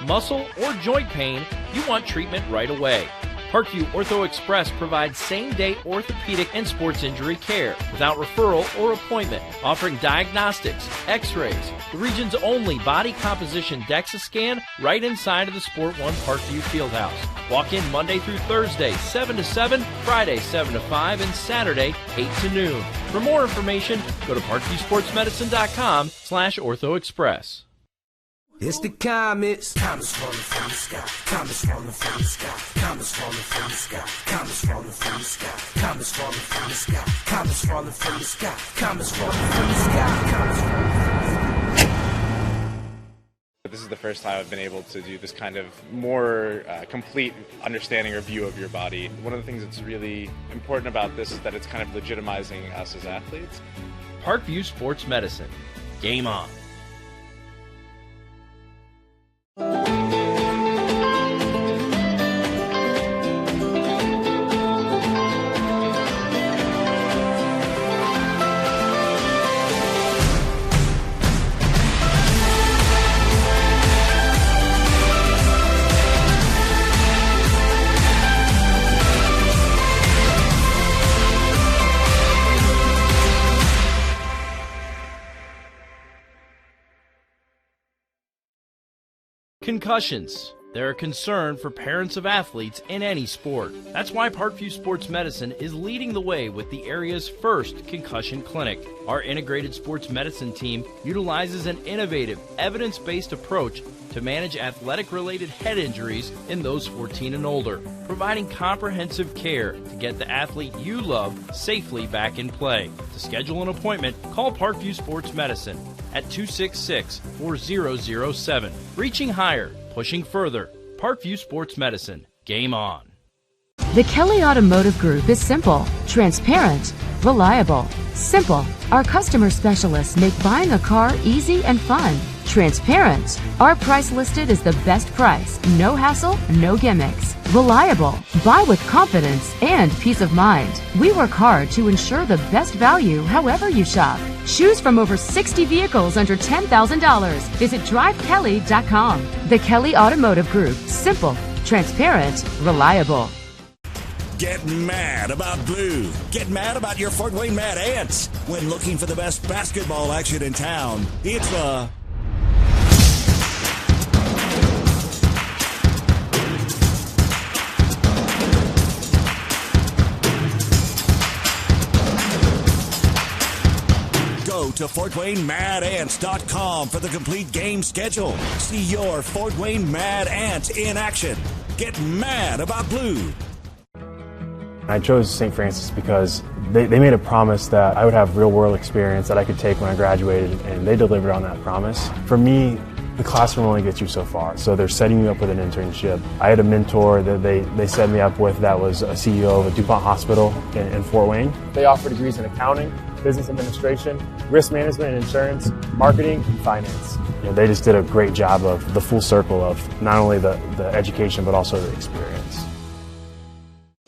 muscle, or joint pain, you want treatment right away. Parkview Ortho Express provides same-day orthopedic and sports injury care without referral or appointment, offering diagnostics, x-rays, the region's only body composition DEXA scan right inside of the Sport One Parkview Fieldhouse. Walk in Monday through Thursday, 7 to 7, Friday, 7 to 5, and Saturday, 8 to noon. For more information, go to parkviewsportsmedicine.com/orthoexpress. It's the comets. Comets falling from the sky. Comets falling from the sky. Comets falling from the sky. Comets falling from the sky. Comets falling from the sky. Comets falling from the sky. Comets falling from the sky. Comets falling from the sky. This is the first time I've been able to do this kind of more complete understanding or view of your body. One of the things that's really important about this is that it's kind of legitimizing us as athletes. Parkview Sports Medicine. Game on. Concussions. They're a concern for parents of athletes in any sport. That's why Parkview Sports Medicine is leading the way with the area's first concussion clinic. Our integrated sports medicine team utilizes an innovative, evidence-based approach to manage athletic-related head injuries in those 14 and older, providing comprehensive care to get the athlete you love safely back in play. To schedule an appointment, call Parkview Sports Medicine at 266-4007. Reaching higher, pushing further. Parkview Sports Medicine. Game on. The Kelly Automotive Group is simple, transparent, reliable. Simple. Our customer specialists make buying a car easy and fun. Transparent. Our price listed is the best price. No hassle, no gimmicks. Reliable. Buy with confidence and peace of mind. We work hard to ensure the best value however you shop. Choose from over 60 vehicles under $10,000. Visit drivekelly.com. The Kelly Automotive Group. Simple, transparent, reliable. Get mad about blue. Get mad about your Fort Wayne Mad Ants. When looking for the best basketball action in town, it's the Go to FortWayneMadAnts.com for the complete game schedule. See your Fort Wayne Mad Ants in action. Get mad about blue. I chose St. Francis because they made a promise that I would have real-world experience that I could take when I graduated, and they delivered on that promise. For me, the classroom only gets you so far, so they're setting you up with an internship. I had a mentor that they set me up with that was a CEO of a DuPont hospital in Fort Wayne. They offer degrees in accounting, business administration, risk management and insurance, marketing, and finance. You know, they just did a great job of the full circle of not only the education but also the experience.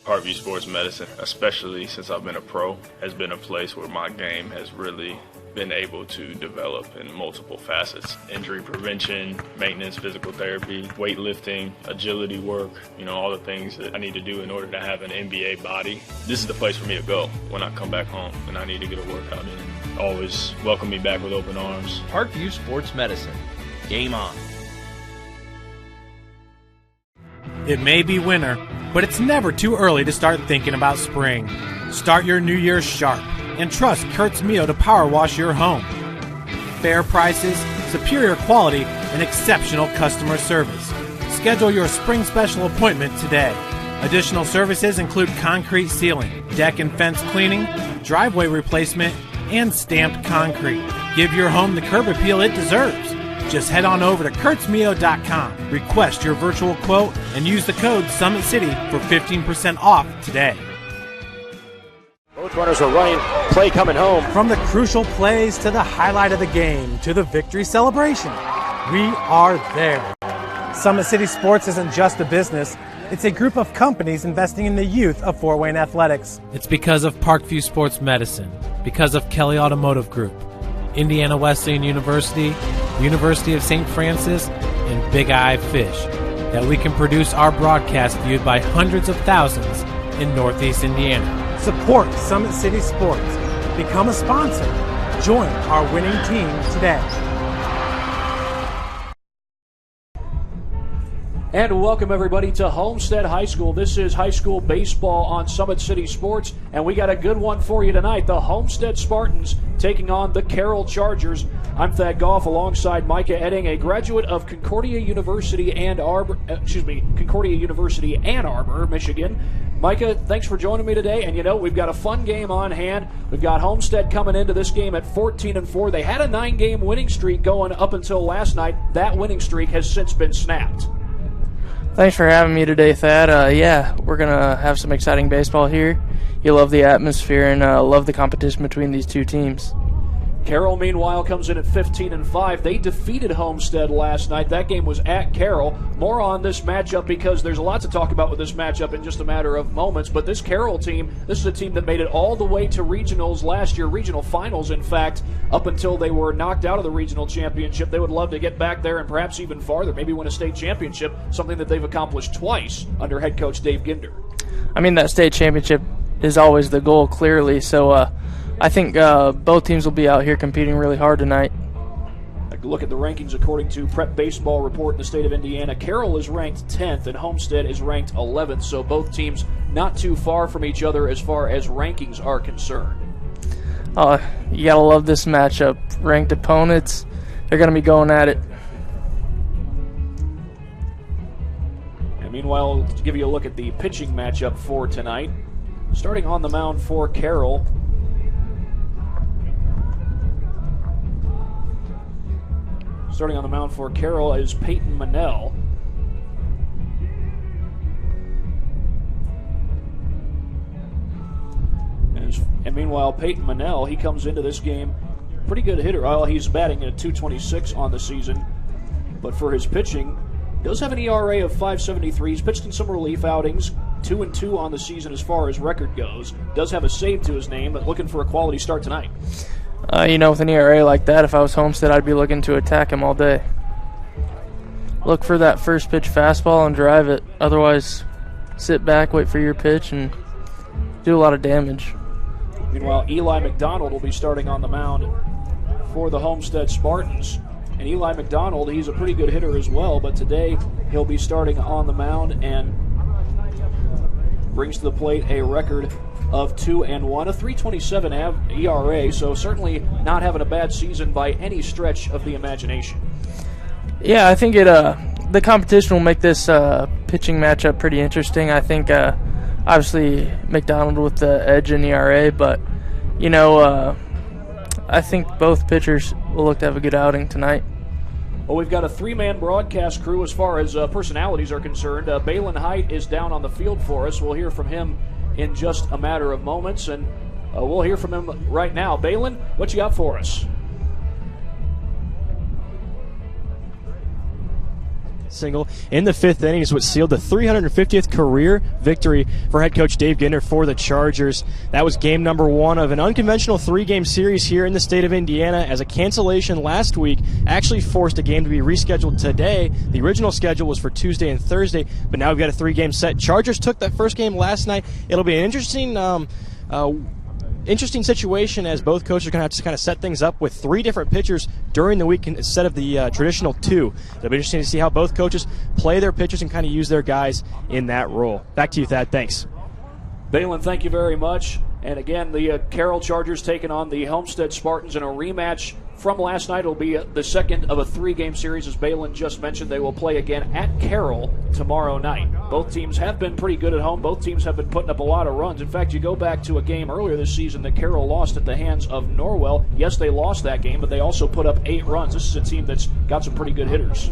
Parkview Sports Medicine, especially since I've been a pro, has been a place where my game has really been able to develop in multiple facets. Injury prevention, maintenance, physical therapy, weightlifting, agility work, all the things that I need to do in order to have an NBA body. This is the place for me to go when I come back home and I need to get a workout in. Always welcome me back with open arms. Parkview Sports Medicine. Game on. It may be winter, but it's never too early to start thinking about spring. Start your new year sharp and trust Kurt's Mio to power wash your home. Fair prices, superior quality, and exceptional customer service. Schedule your spring special appointment today. Additional services include concrete sealing, deck and fence cleaning, driveway replacement, and stamped concrete. Give your home the curb appeal it deserves. Just head on over to kurtzmio.com, request your virtual quote, and use the code SummitCity for 15% off today. Both runners are running, play coming home. From the crucial plays to the highlight of the game to the victory celebration, we are there. Summit City Sports isn't just a business, it's a group of companies investing in the youth of Fort Wayne athletics. It's because of Parkview Sports Medicine, because of Kelly Automotive Group, Indiana Wesleyan University, University of St. Francis, and big eye fish that we can produce our broadcast viewed by hundreds of thousands in Northeast Indiana. Support Summit City Sports. Become a sponsor. Join our winning team today. And welcome everybody to Homestead High School. This is high school baseball on Summit City Sports, and we got a good one for you tonight. The Homestead Spartans taking on the Carroll Chargers. I'm Thad Goff alongside Micah Edding, a graduate of Concordia University, Ann Arbor, Michigan. Micah, thanks for joining me today. And we've got a fun game on hand. We've got Homestead coming into this game at 14-4. They had a 9-game winning streak going up until last night. That winning streak has since been snapped. Thanks for having me today, Thad. We're going to have some exciting baseball here. You love the atmosphere and love the competition between these two teams. Carroll, meanwhile, comes in at 15-5. They defeated Homestead last night. That game was at Carroll. More on this matchup because there's a lot to talk about with this matchup in just a matter of moments. But this Carroll team, this is a team that made it all the way to regionals last year, regional finals, in fact, up until they were knocked out of the regional championship. They would love to get back there and perhaps even farther, maybe win a state championship, something that they've accomplished twice under head coach Dave Ginder. I mean, that state championship is always the goal, clearly. So, I think both teams will be out here competing really hard tonight. A look at the rankings according to Prep Baseball Report in the state of Indiana. Carroll is ranked 10th and Homestead is ranked 11th, so both teams not too far from each other as far as rankings are concerned. You gotta love this matchup. Ranked opponents, they're going to be going at it. And meanwhile, to give you a look at the pitching matchup for tonight, starting on the mound for Carroll, is Peyton Manell. And meanwhile, Peyton Manell, he comes into this game pretty good hitter. Well, he's batting at .226 on the season, but for his pitching, does have an ERA of .573. He's pitched in some relief outings, 2-2 on the season as far as record goes. Does have a save to his name, but looking for a quality start tonight. With an ERA like that, if I was Homestead, I'd be looking to attack him all day. Look for that first pitch fastball and drive it. Otherwise, sit back, wait for your pitch, and do a lot of damage. Meanwhile, Eli McDonald will be starting on the mound for the Homestead Spartans. And Eli McDonald, he's a pretty good hitter as well, but today he'll be starting on the mound and brings to the plate a record of 2-1, a .327 ERA, so certainly not having a bad season by any stretch of the imagination. Yeah, I think the competition will make this pitching matchup pretty interesting. I think obviously McDonald with the edge in ERA, but I think both pitchers will look to have a good outing tonight. Well, we've got a 3-man broadcast crew as far as personalities are concerned. Balin Height is down on the field for us. We'll hear from him in just a matter of moments, and we'll hear from him right now. Balin, what you got for us? Single in the 5th inning is what sealed the 350th career victory for head coach Dave Ginder for the Chargers. That was game number 1 of an unconventional 3-game series here in the state of Indiana, as a cancellation last week actually forced a game to be rescheduled today. The original schedule was for Tuesday and Thursday, but now we've got a 3-game set. Chargers took that first game last night. It'll be an interesting situation, as both coaches are going to have to kind of set things up with 3 different pitchers during the week instead of the traditional 2. It'll be interesting to see how both coaches play their pitchers and kind of use their guys in that role. Back to you, Thad. Thanks. Balin, thank you very much. And again, the Carroll Chargers taking on the Homestead Spartans in a rematch from last night. It'll be the second of a 3-game series, as Balin just mentioned. They will play again at Carroll tomorrow night. Both teams have been pretty good at home. Both teams have been putting up a lot of runs. In fact, you go back to a game earlier this season that Carroll lost at the hands of Norwell. Yes, they lost that game, but they also put up 8 runs. This is a team that's got some pretty good hitters.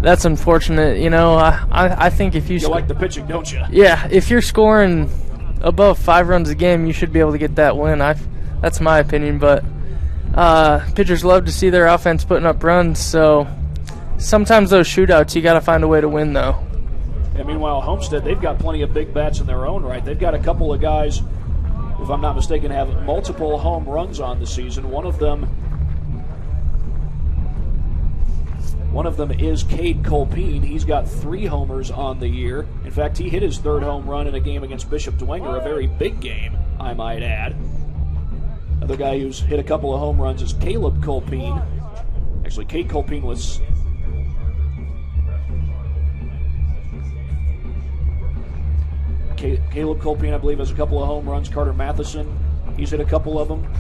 That's unfortunate. I think if you like the pitching, don't you? Yeah, if you're scoring above 5 runs a game, you should be able to get that win. That's my opinion, but pitchers love to see their offense putting up runs, so sometimes those shootouts, you got to find a way to win, though. And meanwhile, Homestead, they've got plenty of big bats in their own right. They've got a couple of guys, if I'm not mistaken, have multiple home runs on the season. One of them One of them is Cade Colpeen. He's got 3 homers on the year. In fact, he hit his 3rd home run in a game against Bishop Dwenger, a very big game, I might add. Another guy who's hit a couple of home runs is Caleb Colpeen. Actually, Cade Colpeen was... Caleb Colpeen, I believe, has a couple of home runs. Carter Matheson, he's hit a couple of them.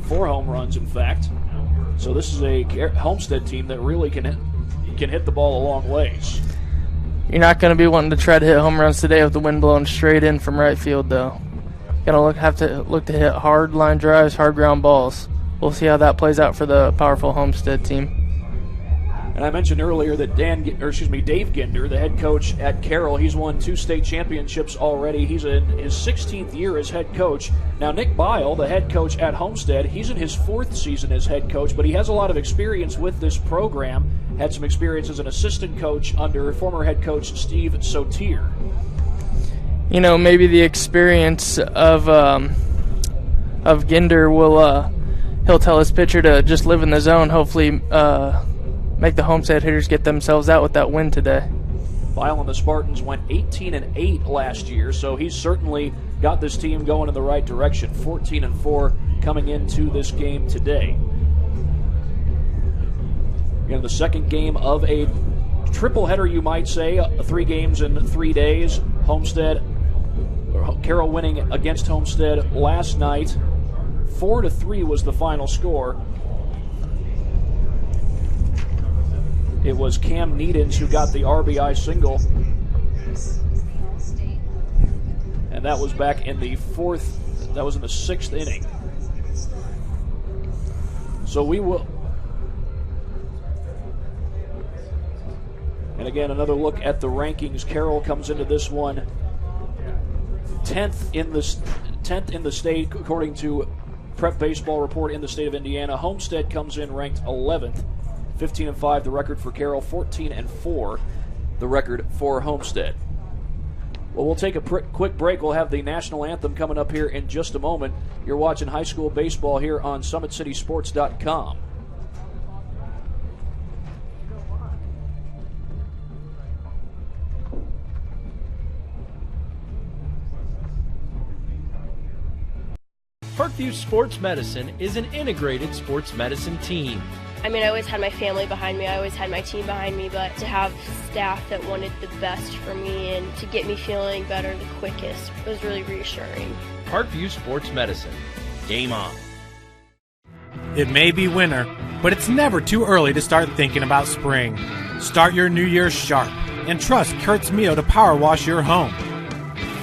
4 home runs, in fact. So this is a Homestead team that really can hit the ball a long ways. You're not going to be wanting to try to hit home runs today with the wind blowing straight in from right field, though. Have to look to hit hard line drives, hard ground balls. We'll see how that plays out for the powerful Homestead team. And I mentioned earlier that Dave Ginder, the head coach at Carroll, he's won 2 state championships already. He's in his 16th year as head coach. Now, Nick Bile, the head coach at Homestead, he's in his 4th season as head coach, but he has a lot of experience with this program. Had some experience as an assistant coach under former head coach Steve Sotier. You know, maybe the experience of Ginder will he'll tell his pitcher to just live in the zone. Hopefully, make the Homestead hitters get themselves out with that win today. Bile and the Spartans went 18-8 last year, so he's certainly got this team going in the right direction. 14-4 coming into this game today. Again, the second game of a triple header, you might say, 3 games in 3 days. Carroll winning against Homestead last night. 4-3 was the final score. It was Cam Needens who got the RBI single. And that was back in the 6th inning. So we will... And again, another look at the rankings. Carroll comes into this one 10th in the state, according to Prep Baseball Report in the state of Indiana. Homestead comes in ranked 11th. 15-5 the record for Carroll, 14-4 the record for Homestead. Well, we'll take a quick break. We'll have the national anthem coming up here in just a moment. You're watching high school baseball here on SummitCitySports.com. Parkview Sports Medicine is an integrated sports medicine team. I mean, I always had my family behind me, I always had my team behind me, but to have staff that wanted the best for me and to get me feeling better the quickest was really reassuring. Parkview Sports Medicine. Game on. It may be winter, but it's never too early to start thinking about spring. Start your new year sharp and trust Kurt's Mio to power wash your home.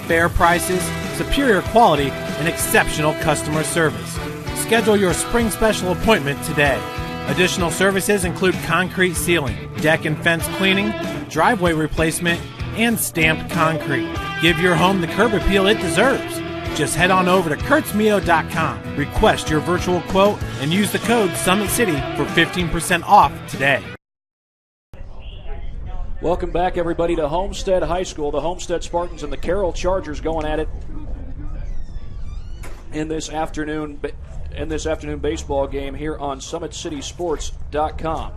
Fair prices, superior quality, and exceptional customer service. Schedule your spring special appointment today. Additional services include concrete sealing, deck and fence cleaning, driveway replacement, and stamped concrete. Give your home the curb appeal it deserves. Just head on over to kurtzmio.com, request your virtual quote, and use the code SummitCity for 15% off today. Welcome back, everybody, to Homestead High School. The Homestead Spartans and the Carroll Chargers going at it in this afternoon baseball game here on SummitCitySports.com.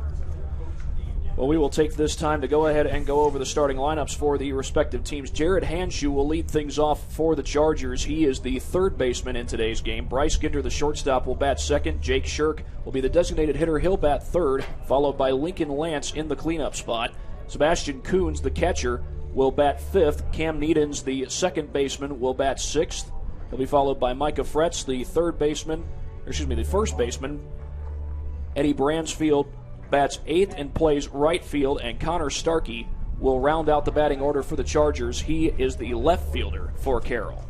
Well, we will take this time to go ahead and go over the starting lineups for the respective teams. Jared Hanshoe will lead things off for the Chargers. He is the 3rd baseman in today's game. Bryce Ginder, the shortstop, will bat 2nd. Jake Shirk will be the designated hitter. He'll bat 3rd, followed by Lincoln Lance in the cleanup spot. Sebastian Coons, the catcher, will bat 5th. Cam Needens, the 2nd baseman, will bat 6th. He'll be followed by Micah Fretz, the 1st baseman. Eddie Bransfield bats 8th and plays right field, and Connor Starkey will round out the batting order for the Chargers. He is the left fielder for Carroll.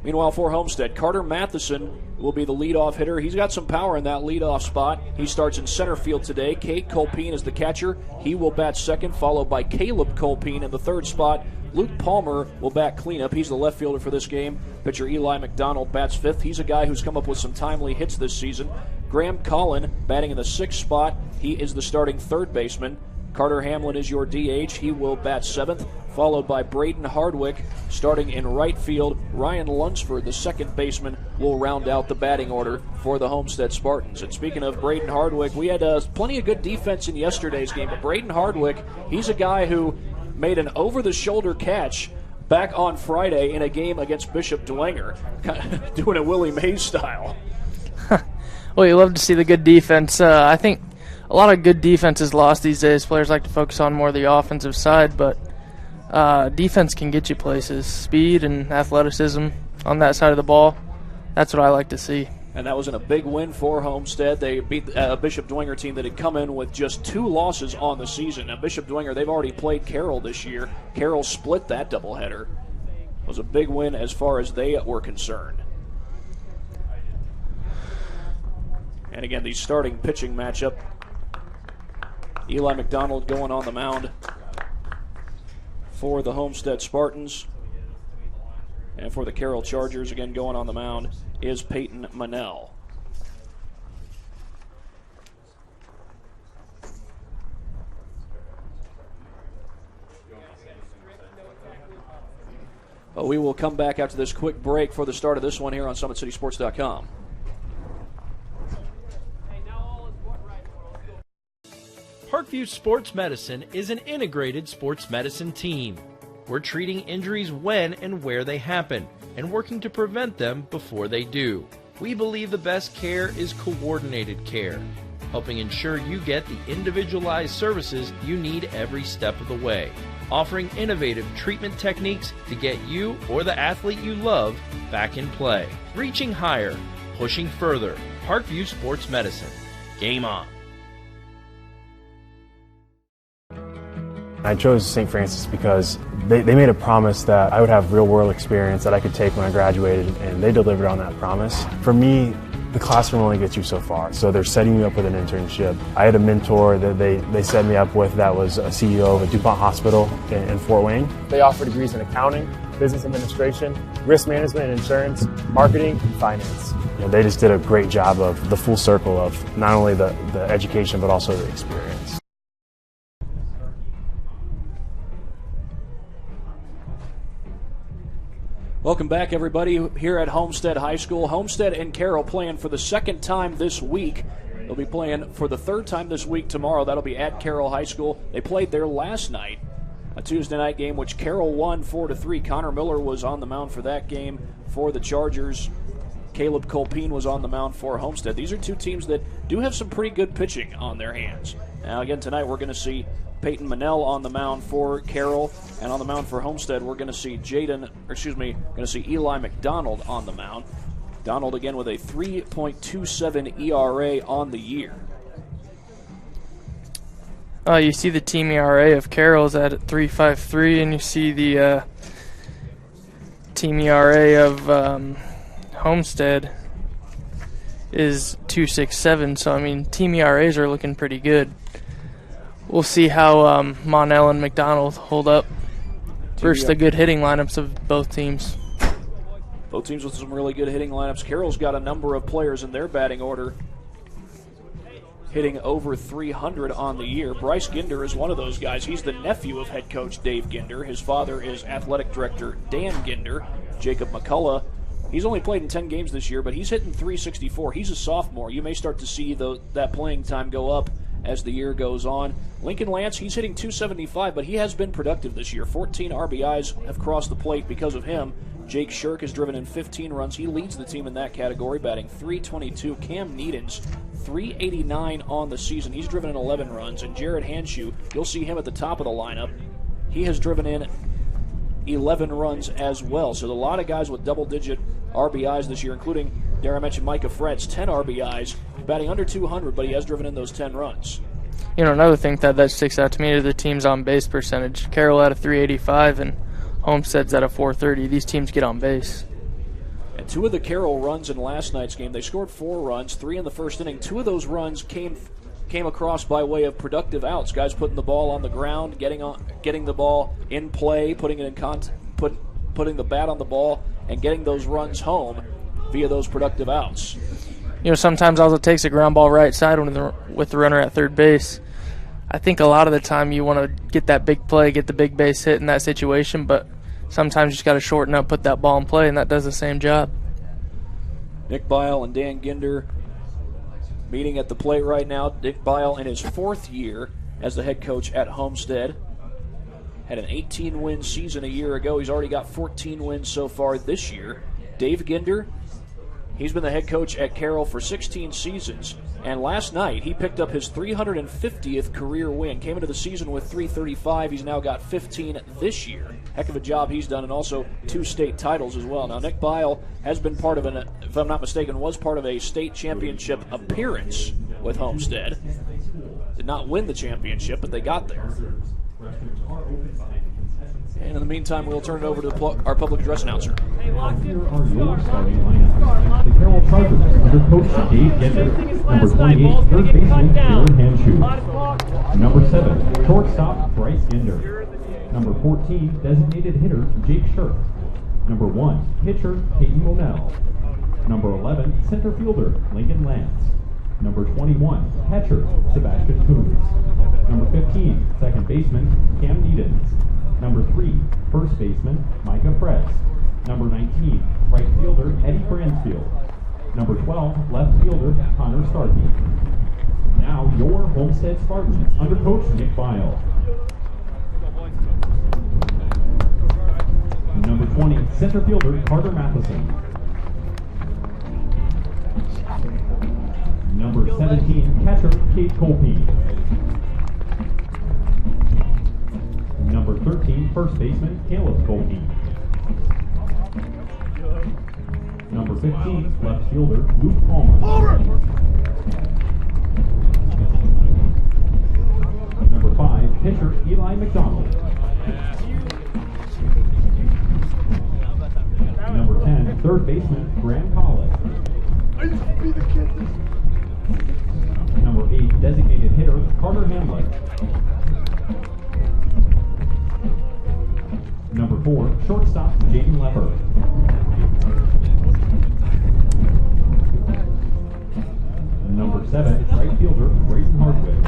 Meanwhile, for Homestead, Carter Matheson will be the leadoff hitter. He's got some power in that leadoff spot. He starts in center field today. Cade Colpeen is the catcher. He will bat 2nd, followed by Caleb Colpeen in the 3rd spot. Luke Palmer will bat cleanup. He's the left fielder for this game. Pitcher Eli McDonald bats 5th. He's a guy who's come up with some timely hits this season. Graham Collin batting in the 6th spot. He is the starting 3rd baseman. Carter Hamlin is your DH. He will bat 7th, followed by Braden Hardwick starting in right field. Ryan Lunsford, the 2nd baseman, will round out the batting order for the Homestead Spartans. And speaking of Braden Hardwick, we had plenty of good defense in yesterday's game, but Braden Hardwick, he's a guy who made an over-the-shoulder catch back on Friday in a game against Bishop Dwenger, doing it Willie Mays style. Well, you love to see the good defense. I think a lot of good defense is lost these days. Players like to focus on more of the offensive side, but defense can get you places. Speed and athleticism on that side of the ball, that's what I like to see. And that was in a big win for Homestead. They beat a Bishop Dwenger team that had come in with just 2 losses on the season. Now, Bishop Dwenger, they've already played Carroll this year. Carroll split that doubleheader. It was a big win as far as they were concerned. And again, the starting pitching matchup. Eli McDonald going on the mound for the Homestead Spartans. And for the Carroll Chargers, again going on the mound, is Peyton Manell. But we will come back after this quick break for the start of this one here on SummitCitySports.com. Parkview Sports Medicine is an integrated sports medicine team. We're treating injuries when and where they happen and working to prevent them before they do. We believe the best care is coordinated care, helping ensure you get the individualized services you need every step of the way, offering innovative treatment techniques to get you or the athlete you love back in play. Reaching higher, pushing further. Parkview Sports Medicine. Game on. I chose St. Francis because they made a promise that I would have real-world experience that I could take when I graduated, and they delivered on that promise. For me, the classroom only gets you so far, so they're setting you up with an internship. I had a mentor that they set me up with that was a CEO of a DuPont hospital in Fort Wayne. They offer degrees in accounting, business administration, risk management and insurance, marketing, and finance. You know, they just did a great job of the full circle of not only the education but also the experience. Welcome back, everybody, here at Homestead High School. Homestead and Carroll playing for the second time this week. They'll be playing for the third time this week tomorrow. That'll be at Carroll High School. They played there last night, a Tuesday night game, which Carroll won 4-3. Connor Miller was on the mound for that game for the Chargers. Caleb Colpine was on the mound for Homestead. These are two teams that do have some pretty good pitching on their hands. Now, again, tonight we're going to see Peyton Manell on the mound for Carroll, and on the mound for Homestead, we're going to see Eli McDonald on the mound. Donald again with a 3.27 ERA on the year. You see the team ERA of Carroll's at 3.53, and you see the team ERA of Homestead is 2.67. So I mean, team ERAs are looking pretty good. We'll see how Monell and McDonald hold up versus the good hitting lineups of both teams. Both teams with some really good hitting lineups. Carroll's got a number of players in their batting order hitting over 300 on the year. Bryce Ginder is one of those guys. He's the nephew of head coach Dave Ginder. His father is athletic director Dan Ginder. Jacob McCullough, he's only played in 10 games this year, but he's hitting 364. He's a sophomore. You may start to see that playing time go up as the year goes on. Lincoln Lance, he's hitting 275, but he has been productive this year. 14 RBIs have crossed the plate because of him. Jake Shirk has driven in 15 runs. He leads the team in that category, batting .322. Cam Needens, .389 on the season. He's driven in 11 runs. And Jared Hanshew, you'll see him at the top of the lineup. He has driven in 11 runs as well. So a lot of guys with double-digit RBIs this year, including, dare I mention, Micah Fretz, 10 RBIs, batting under 200, but he has driven in those 10 runs. You know, another thing that sticks out to me are the team's on-base percentage. Carroll at a .385 and Homestead's at a .430. These teams get on base. And two of the Carroll runs in last night's game, they scored 4 runs, 3 in the first inning. 2 of those runs came across by way of productive outs. Guys putting the ball on the ground, getting the ball in play, putting it in putting the bat on the ball, and getting those runs home via those productive outs. You know, sometimes all it takes is a ground ball right side with the runner at third base. I think a lot of the time you want to get that big play, get the big base hit in that situation, but sometimes you just got to shorten up, put that ball in play, and that does the same job. Nick Beil and Dan Ginder meeting at the plate right now. Nick Beil in his 4th year as the head coach at Homestead. Had an 18-win season a year ago. He's already got 14 wins so far this year. Dave Ginder, he's been the head coach at Carroll for 16 seasons. And last night, he picked up his 350th career win. Came into the season with 335. He's now got 15 this year. Heck of a job he's done, and also 2 state titles as well. Now, Nick Beil has been part of if I'm not mistaken, was part of a state championship appearance with Homestead. Did not win the championship, but they got there. And in the meantime, we'll turn it over to our public address announcer. Here are your starting lineups. The Carroll Chargers, under coach Dave Ginder. Number 28, third baseman Jared Hanshoe. Number 7, shortstop Bryce Ginder. Number 14, designated hitter Jake Shirk. Number 1, pitcher Peyton Monell. Number 11, center fielder Lincoln Lance. Number 21, catcher Sebastian Coons. Number 15, second baseman Cam Needens. Number 3, first baseman Micah Fretz. Number 19, right fielder Eddie Bransfield. Number 12, left fielder Connor Starkey. Now your Homestead Spartans under coach Nick Beil. Number 20, center fielder Carter Matheson. Number 17, catcher Kate Colpine. Number 13, first baseman Caleb Colpine. Number 15, left fielder Luke Palmer. Number 5, pitcher Eli McDonald. Number 10, third baseman Graham Collins. Number 8, designated hitter Carter Hamlet. Number 4, shortstop Jaden Lepper. Number 7, right fielder Grayson Hardwick.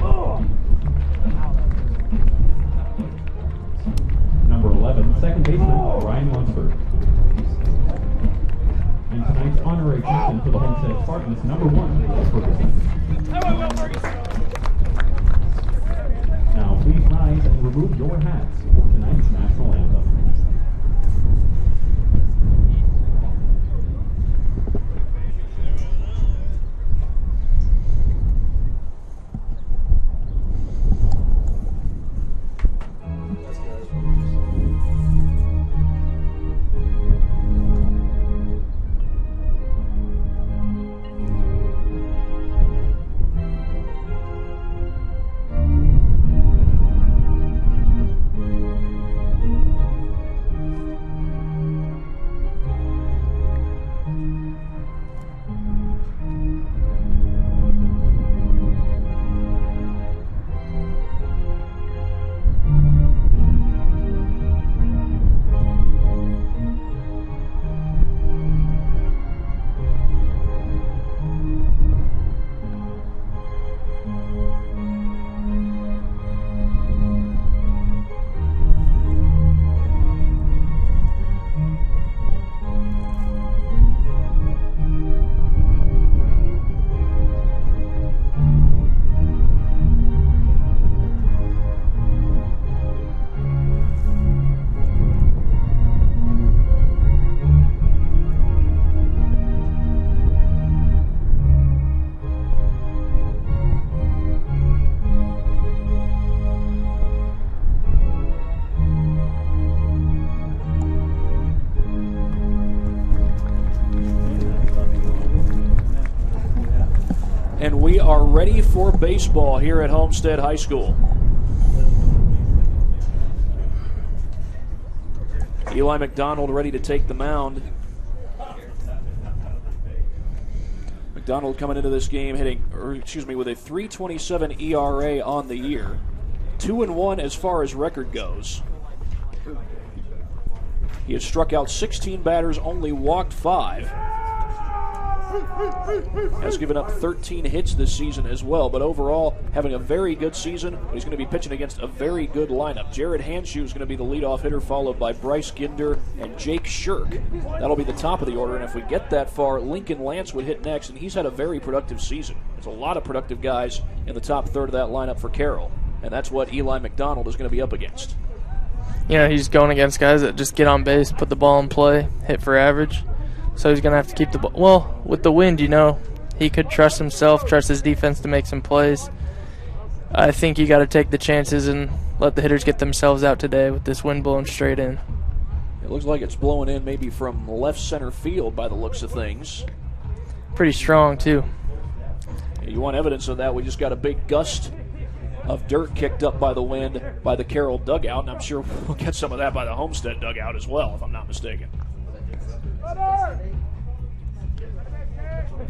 Number 11, second baseman Ryan Lunsford. And tonight's honorary captain for the Homestead Spartans, number 1, Will Ferguson. Now please rise and remove your hats for tonight's national anthem. And we are ready for baseball here at Homestead High School. Eli McDonald ready to take the mound. McDonald coming into this game with a 3.27 ERA on the year. 2-1 as far as record goes. He has struck out 16 batters, only walked 5. Has given up 13 hits this season as well, but overall having a very good season. He's going to be pitching against a very good lineup. Jared Hanshew is going to be the leadoff hitter, followed by Bryce Ginder and Jake Shirk. That'll be the top of the order, and if we get that far, Lincoln Lance would hit next, and he's had a very productive season. There's a lot of productive guys in the top third of that lineup for Carroll, and that's what Eli McDonald is going to be up against. You know, he's going against guys that just get on base, put the ball in play, hit for average. So he's going to have to keep the ball. Well, with the wind, you know, he could trust himself, trust his defense to make some plays. I think you got to take the chances and let the hitters get themselves out today with this wind blowing straight in. It looks like it's blowing in maybe from left center field by the looks of things. Pretty strong, too. You want evidence of that? We just got a big gust of dirt kicked up by the wind by the Carroll dugout, and I'm sure we'll get some of that by the Homestead dugout as well, if I'm not mistaken. But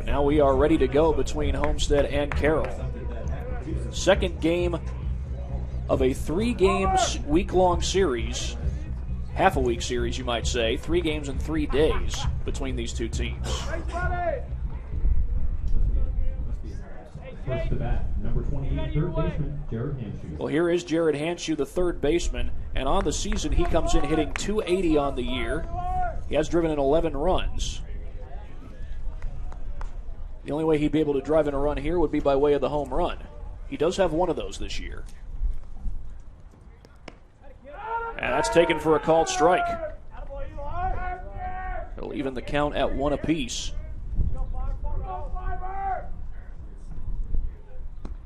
now we are ready to go between Homestead and Carroll. Second game of a 3-game week-long series, half a week series you might say, 3 games in 3 days between these two teams. First to bat, number 28, third baseman, Jared Hanshew. Well, here is Jared Hanshew, the third baseman, and on the season he comes in hitting .280 on the year. He has driven in 11 runs. The only way he'd be able to drive in a run here would be by way of the home run. He does have one of those this year. And that's taken for a called strike. It'll even the count at 1 apiece.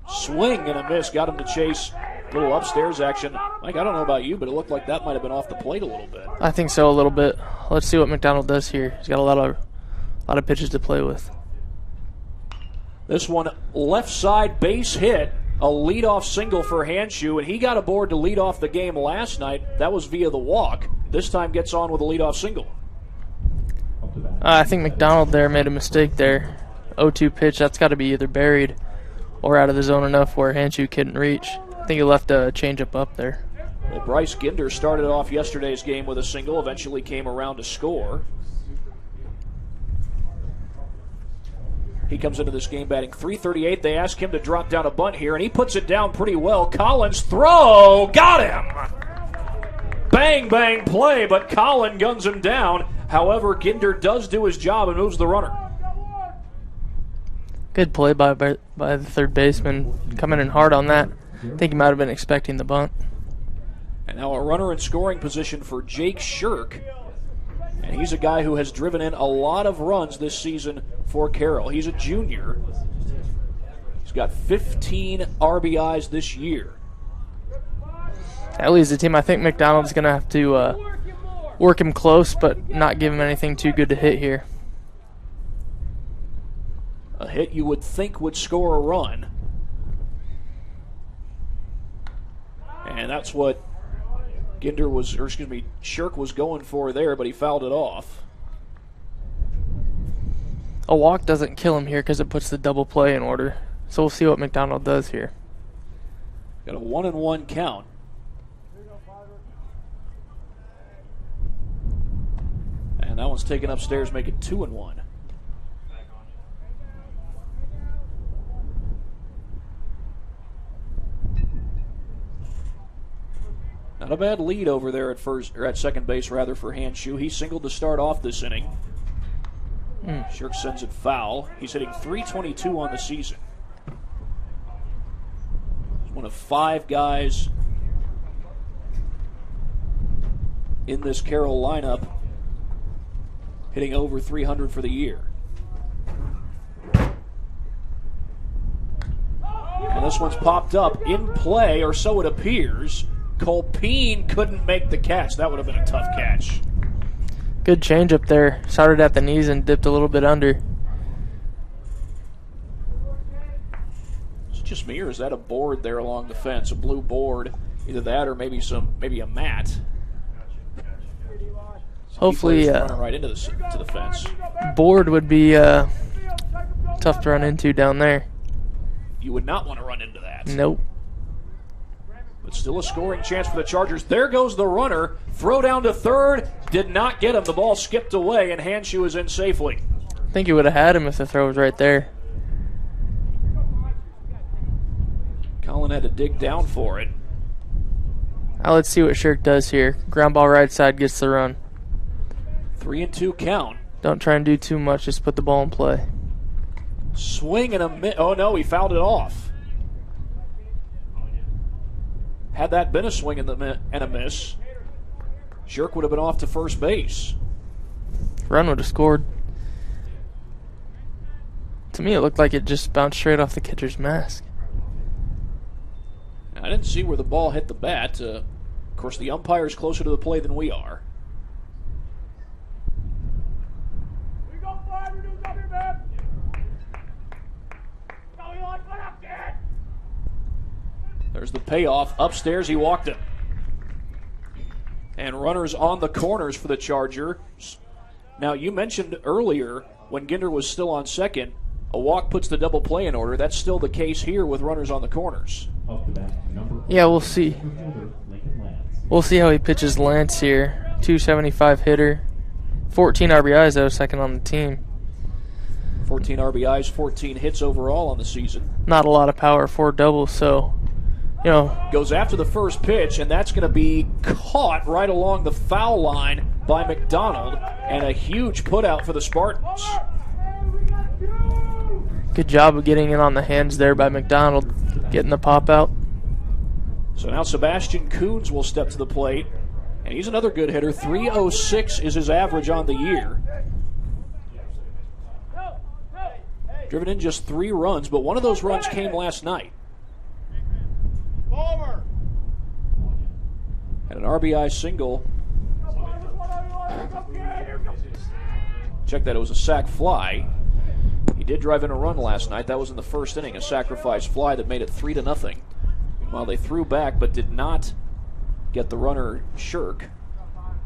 Swing and a miss. Got him to chase a little upstairs action. Mike, I don't know about you, but it looked like that might have been off the plate a little bit. I think so, a little bit. Let's see what McDonald does here. He's got a lot of pitches to play with. This one, left side base hit, a leadoff single for Hanshew, and he got aboard to lead off the game last night. That was via the walk. This time gets on with a leadoff single. I think McDonald there made a mistake there. 0-2 pitch, that's got to be either buried or out of the zone enough where Hanshew couldn't reach. I think he left a changeup up there. Well, Bryce Ginder started off yesterday's game with a single, eventually came around to score. He comes into this game batting .338. They ask him to drop down a bunt here, and he puts it down pretty well. Collins throw, got him! Bang, bang play, but Collin guns him down. However, Ginder does do his job and moves the runner. Good play by the third baseman, coming in hard on that. I think he might have been expecting the bunt. And now a runner in scoring position for Jake Shirk. And he's a guy who has driven in a lot of runs this season for Carroll. He's a junior. He's got 15 RBIs this year. That leads the team. I think McDonald's going to have to work him close, but not give him anything too good to hit here. A hit you would think would score a run. And that's what Shirk was going for there, but he fouled it off. A walk doesn't kill him here because it puts the double play in order. So we'll see what McDonald does here. Got a 1-1 count. And that one's taken upstairs, make it 2-1. Not a bad lead over there at second base for Hanshew. He singled to start off this inning. Shirk sends it foul. He's hitting .322 on the season. He's one of 5 guys in this Carroll lineup hitting over .300 for the year. And this one's popped up in play, or so it appears. Colpeen couldn't make the catch. That would have been a tough catch. Good change up there. Started at the knees and dipped a little bit under. Is it just me, or is that a board there along the fence? A blue board. Either that or maybe a mat. So hopefully running right into to the fence. Board would be tough to run into down there. You would not want to run into that. Nope. But still a scoring chance for the Chargers. There goes the runner. Throw down to third. Did not get him. The ball skipped away, and Hanshew is in safely. I think he would have had him if the throw was right there. Colin had to dig down for it. Now let's see what Shirk does here. Ground ball right side gets the run. 3-2 count. Don't try and do too much. Just put the ball in play. Swing and a miss. Oh, no, he fouled it off. Had that been a swing and a miss, Shirk would have been off to first base. Run would have scored. To me, it looked like it just bounced straight off the catcher's mask. I didn't see where the ball hit the bat. Of course, the umpire's closer to the play than we are. There's the payoff. Upstairs, he walked it. And runners on the corners for the Chargers. Now, you mentioned earlier when Ginder was still on second, a walk puts the double play in order. That's still the case here with runners on the corners. Yeah, we'll see. We'll see how he pitches Lance here. 275 hitter. 14 RBIs, though, second on the team. 14 RBIs, 14 hits overall on the season. Not a lot of power for doubles, so, you know. Goes after the first pitch, and that's going to be caught right along the foul line by McDonald, and a huge putout for the Spartans. Good job of getting it on the hands there by McDonald, getting the pop out. So now Sebastian Coons will step to the plate, and he's another good hitter. 306 is his average on the year. Driven in just 3 runs, but one of those runs came last night. And an RBI single. Check that, it was a sac fly. He did drive in a run last night. That was in the first inning, a sacrifice fly that made it 3-0. While they threw back but did not get the runner Shirk.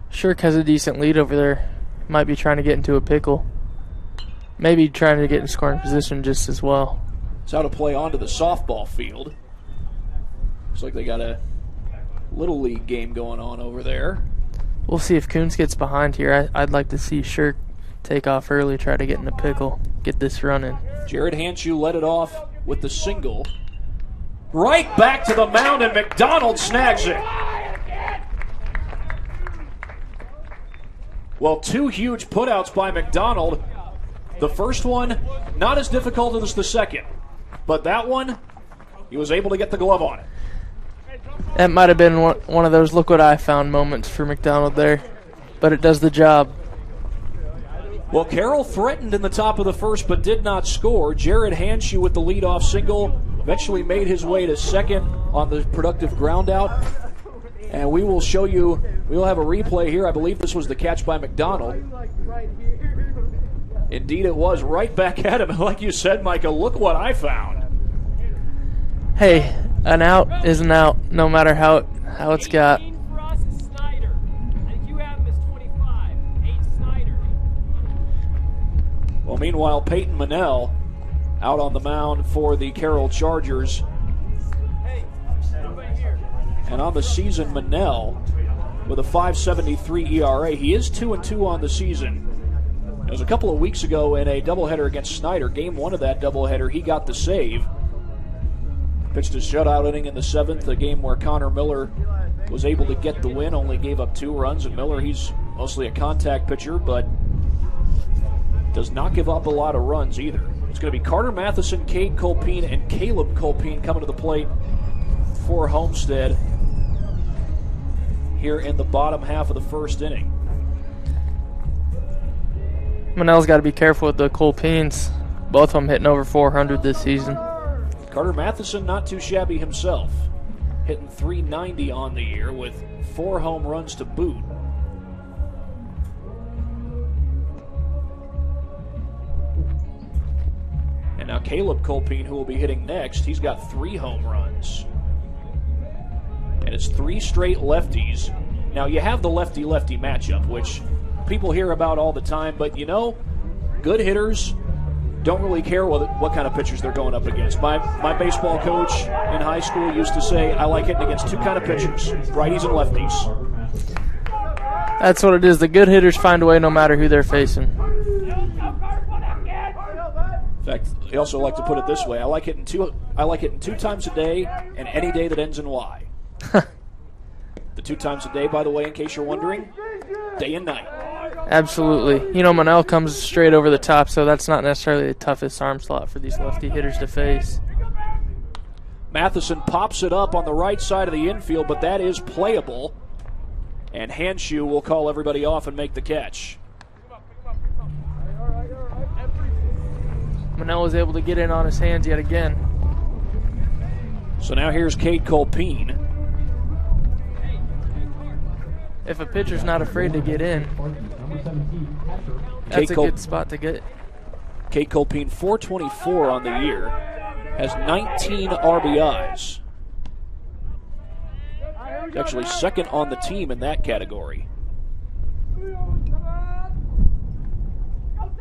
Shirk has a decent lead over there. Might be trying to get into a pickle. Maybe trying to get in scoring position just as well. It's out of play onto the softball field. Looks like they got a little league game going on over there. We'll see if Coons gets behind here. I'd like to see Shirk take off early, try to get in a pickle, get this running. Jared Hanshew led it off with the single. Right back to the mound, and McDonald snags it. Well, 2 huge putouts by McDonald. The first one, not as difficult as the second. But that one, he was able to get the glove on it. That might have been one of those look what I found moments for McDonald there. But it does the job. Well, Carroll threatened in the top of the first but did not score. Jared Hanshew with the leadoff single eventually made his way to second on the productive ground out. And we will show you, we will have a replay here. I believe this was the catch by McDonald. Indeed it was, right back at him. Like you said, Micah, look what I found. Hey, an out is an out, no matter how it's got. Well, meanwhile, Peyton Manel out on the mound for the Carroll Chargers. And on the season, Manel with a 5.73 ERA. He is 2-2 on the season. It was a couple of weeks ago in a doubleheader against Snyder. Game 1 of that doubleheader, he got the save. Pitched a shutout inning in the 7th, a game where Connor Miller was able to get the win, only gave up 2 runs. And Miller, he's mostly a contact pitcher, but does not give up a lot of runs either. It's going to be Carter Matheson, Cade Colpine, and Caleb Colpine coming to the plate for Homestead here in the bottom half of the first inning. Manel's got to be careful with the Colpines. Both of them hitting over 400 this season. Carter Matheson not too shabby himself. Hitting .390 on the year with 4 home runs to boot. And now Caleb Colpine, who will be hitting next, he's got 3 home runs. And it's 3 straight lefties. Now you have the lefty-lefty matchup, which people hear about all the time, but you know, good hitters don't really care what kind of pitchers they're going up against. My baseball coach in high school used to say, I like hitting against 2 kind of pitchers, righties and lefties. That's what it is. The good hitters find a way no matter who they're facing. fact, I also like to put it this way: I like hitting 2 times a day, and any day that ends in Y. The 2 times a day, by the way, in case you're wondering, day and night. Absolutely. You know, Monell comes straight over the top, so that's not necessarily the toughest arm slot for these lefty hitters to face. Matheson pops it up on the right side of the infield, but that is playable. And Hanshu will call everybody off and make the catch. Monell was able to get in on his hands yet again. So now here's Cade Colpeen. If a pitcher's not afraid to get in, that's a good spot to get. Cade Colpeen, 424 on the year, has 19 RBIs. He's actually second on the team in that category.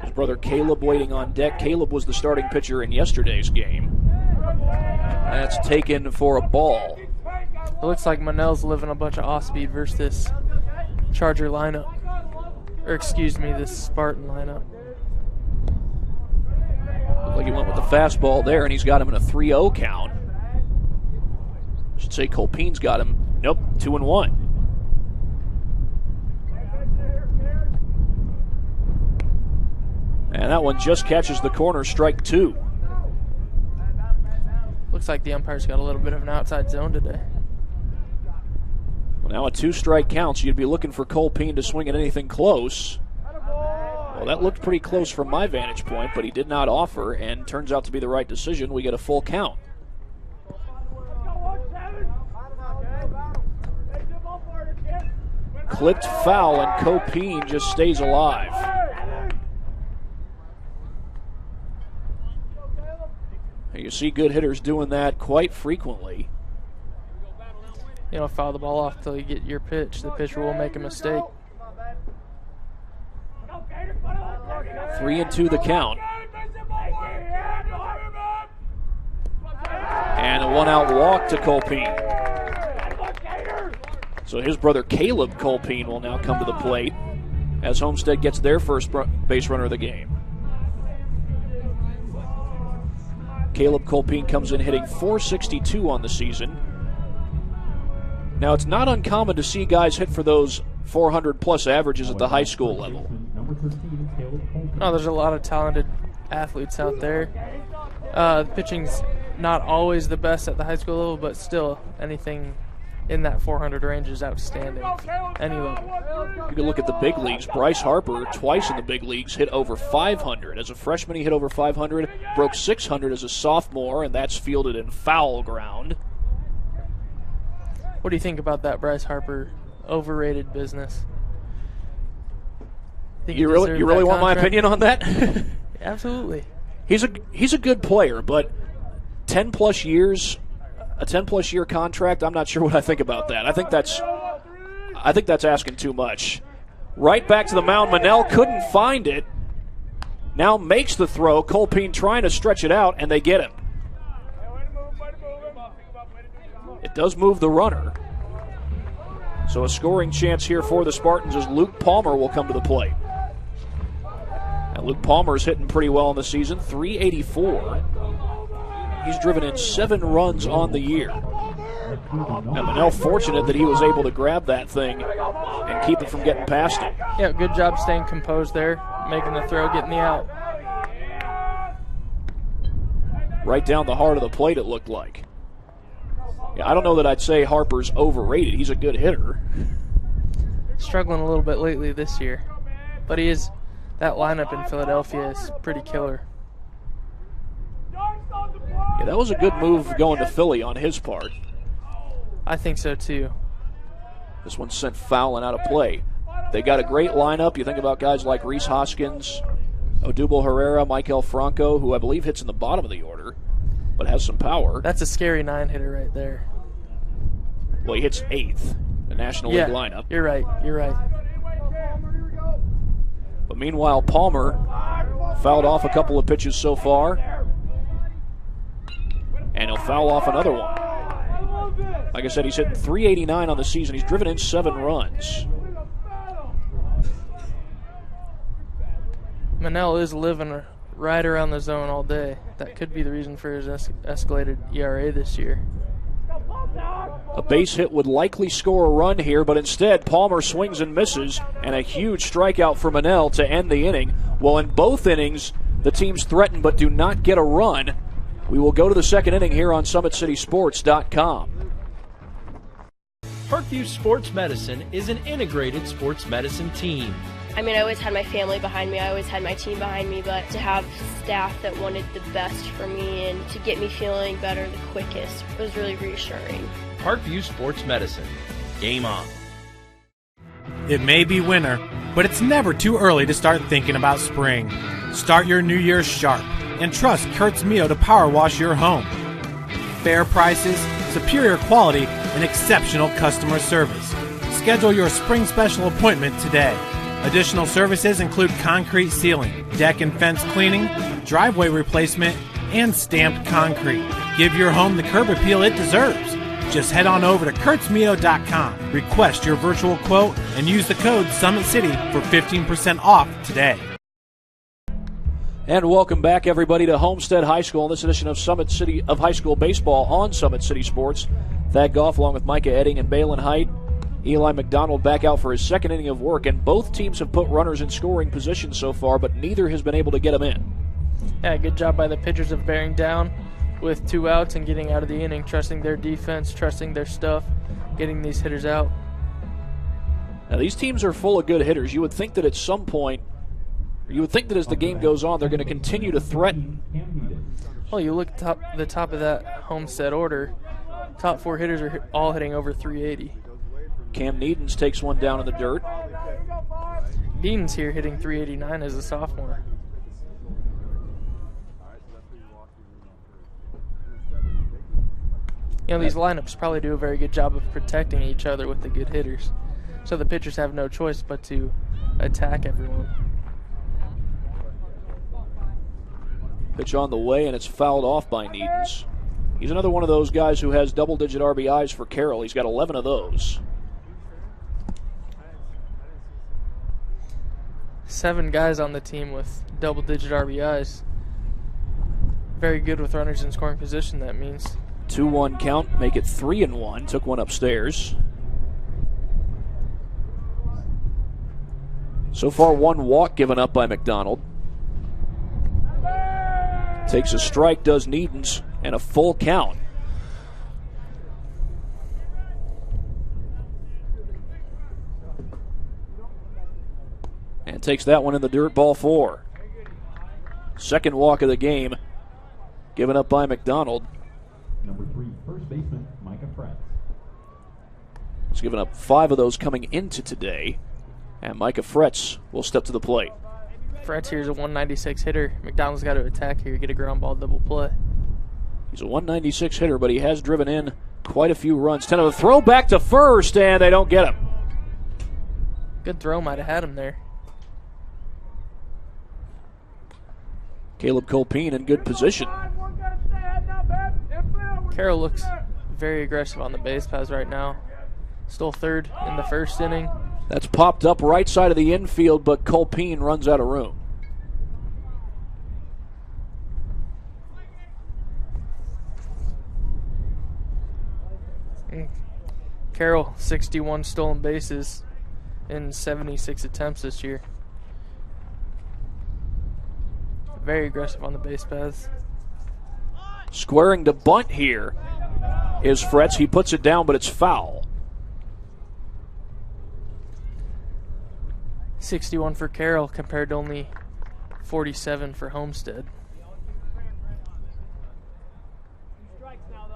His brother Caleb waiting on deck. Caleb was the starting pitcher in yesterday's game. That's taken for a ball. It looks like Monell's living a bunch of off-speed versus this Charger lineup. Or excuse me, this Spartan lineup. Looked like he went with the fastball there, and he's got him in a 3-0 count. Should say Colpeen's got him. Nope, 2-1. And that one just catches the corner, strike 2. Looks like the umpire's got a little bit of an outside zone today. Well, now a 2-strike count, so you'd be looking for Colpeen to swing at anything close. Well, that looked pretty close from my vantage point, but he did not offer, and turns out to be the right decision. We get a full count. Clipped foul, and Colpeen just stays alive. You see good hitters doing that quite frequently. You don't foul the ball off until you get your pitch. The pitcher will make a mistake. 3-2 the count. And a 1-out walk to Colpeen. So his brother Caleb Colpeen will now come to the plate as Homestead gets their first base runner of the game. Caleb Colpeen comes in hitting .462 on the season. Now, it's not uncommon to see guys hit for those 400-plus averages at the high school level. No, there's a lot of talented athletes out there. The pitching's not always the best at the high school level, but still anything in that 400 range is outstanding. Any level. You can look at the big leagues. Bryce Harper, twice in the big leagues, hit over 500. As a freshman, he hit over 500, broke 600 as a sophomore, and that's fielded in foul ground. What do you think about that Bryce Harper overrated business? You really want my opinion on that? Absolutely. He's a good player, but 10-plus years, a 10-plus year contract, I'm not sure what I think about that. I think that's asking too much. Right back to the mound. Monell couldn't find it. Now makes the throw. Colpeen trying to stretch it out, and they get him. It does move the runner. So a scoring chance here for the Spartans as Luke Palmer will come to the plate. Now Luke Palmer's hitting pretty well in the season, .384. He's driven in 7 runs on the year. And Monell fortunate that he was able to grab that thing and keep it from getting past him. Yeah, good job staying composed there, making the throw, getting the out. Right down the heart of the plate, it looked like. Yeah, I don't know that I'd say Harper's overrated. He's a good hitter. Struggling a little bit lately this year. But he is, that lineup in Philadelphia is pretty killer. Yeah, that was a good move going to Philly on his part. I think so too. This one sent fouling out of play. They got a great lineup. You think about guys like Reese Hoskins, Odubel Herrera, Michael Franco, who I believe hits in the bottom of the order, but has some power. That's a scary 9-hitter right there. Well, he hits 8th, the National League lineup. You're right. But meanwhile, Palmer fouled off a couple of pitches so far, and he'll foul off another one. Like I said, he's hitting .389 on the season. He's driven in 7 runs. Monell is living right around the zone all day. That could be the reason for his escalated ERA this year. A base hit would likely score a run here, but instead Palmer swings and misses, and a huge strikeout for Manel to end the inning. Well, in both innings, the teams threaten but do not get a run. We will go to the second inning here on SummitCitySports.com. Parkview Sports Medicine is an integrated sports medicine team. I mean, I always had my family behind me. I always had my team behind me, but to have staff that wanted the best for me and to get me feeling better the quickest was really reassuring. Parkview Sports Medicine. Game on. It may be winter, but it's never too early to start thinking about spring. Start your new year sharp and trust Kurt's Mio to power wash your home. Fair prices, superior quality, and exceptional customer service. Schedule your spring special appointment today. Additional services include concrete sealing, deck and fence cleaning, driveway replacement, and stamped concrete. Give your home the curb appeal it deserves. Just head on over to kurtzmio.com, request your virtual quote, and use the code SummitCity for 15% off today. And welcome back, everybody, to Homestead High School in this edition of Summit City of High School Baseball on Summit City Sports. Thad Goff along with Micah Edding and Balin Height. Eli McDonald back out for his second inning of work, and both teams have put runners in scoring position so far, but neither has been able to get them in. Yeah, good job by the pitchers of bearing down with 2 outs and getting out of the inning, trusting their defense, trusting their stuff, getting these hitters out. Now, these teams are full of good hitters. You would think that at some point, you would think that as the game goes on, they're going to continue to threaten. Well, you look at the top of that Homestead order, top 4 hitters are all hitting over 380. Cam Needens takes one down in the dirt. Needens here hitting 389 as a sophomore. You know, these lineups probably do a very good job of protecting each other with the good hitters. So the pitchers have no choice but to attack everyone. Pitch on the way, and it's fouled off by Needens. He's another one of those guys who has double-digit RBIs for Carroll. He's got 11 of those. 7 guys on the team with double-digit RBIs. Very good with runners in scoring position, that means. 2-1 count, make it 3-1. Took one upstairs. So far, 1 walk given up by McDonald. Takes a strike, does Needens, and a full count. And takes that one in the dirt, ball 4. Second walk of the game given up by McDonald. Number 3, first baseman, Micah Fretz. He's given up 5 of those coming into today. And Micah Fretz will step to the plate. Fretz here is a 196 hitter. McDonald's got to attack here, get a ground ball double play. He's a 196 hitter, but he has driven in quite a few runs. 10 of the throw back to first, and they don't get him. Good throw, might have had him there. Caleb Colpeen in good position. Carroll looks very aggressive on the base paths right now. Stole third in the first inning. That's popped up right side of the infield, but Colpeen runs out of room. Carroll, 61 stolen bases in 76 attempts this year. Very aggressive on the base paths. Squaring to bunt here is Fretz. He puts it down, but it's foul. 61 for Carroll compared to only 47 for Homestead.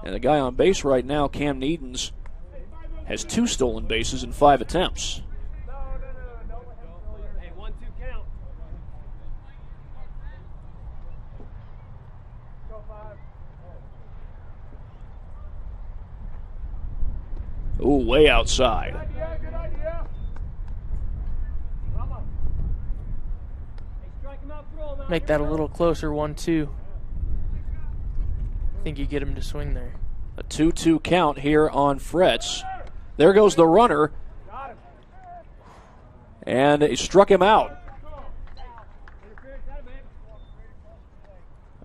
And the guy on base right now, Cam Needens, has 2 stolen bases in 5 attempts. Ooh, way outside. Make that a little closer, 1-2. I think you get him to swing there. A 2-2 count here on Fretz. There goes the runner. And he struck him out.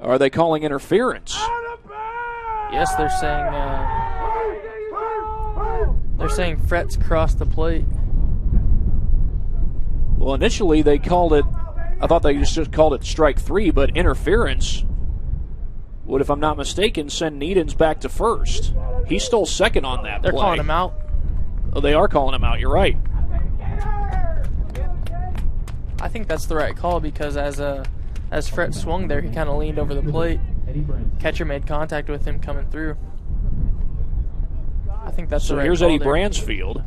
Are they calling interference? Yes, they're saying Fretz crossed the plate. Well, initially they called it, I thought they just called it strike 3, but interference would, if I'm not mistaken, send Needens back to first. He stole second on that play. They're calling him out. Oh, they are calling him out, you're right. I think that's the right call because as Fret swung there, he kind of leaned over the plate. Catcher made contact with him coming through. I think that's the right call. So here's Eddie there. Bransfield.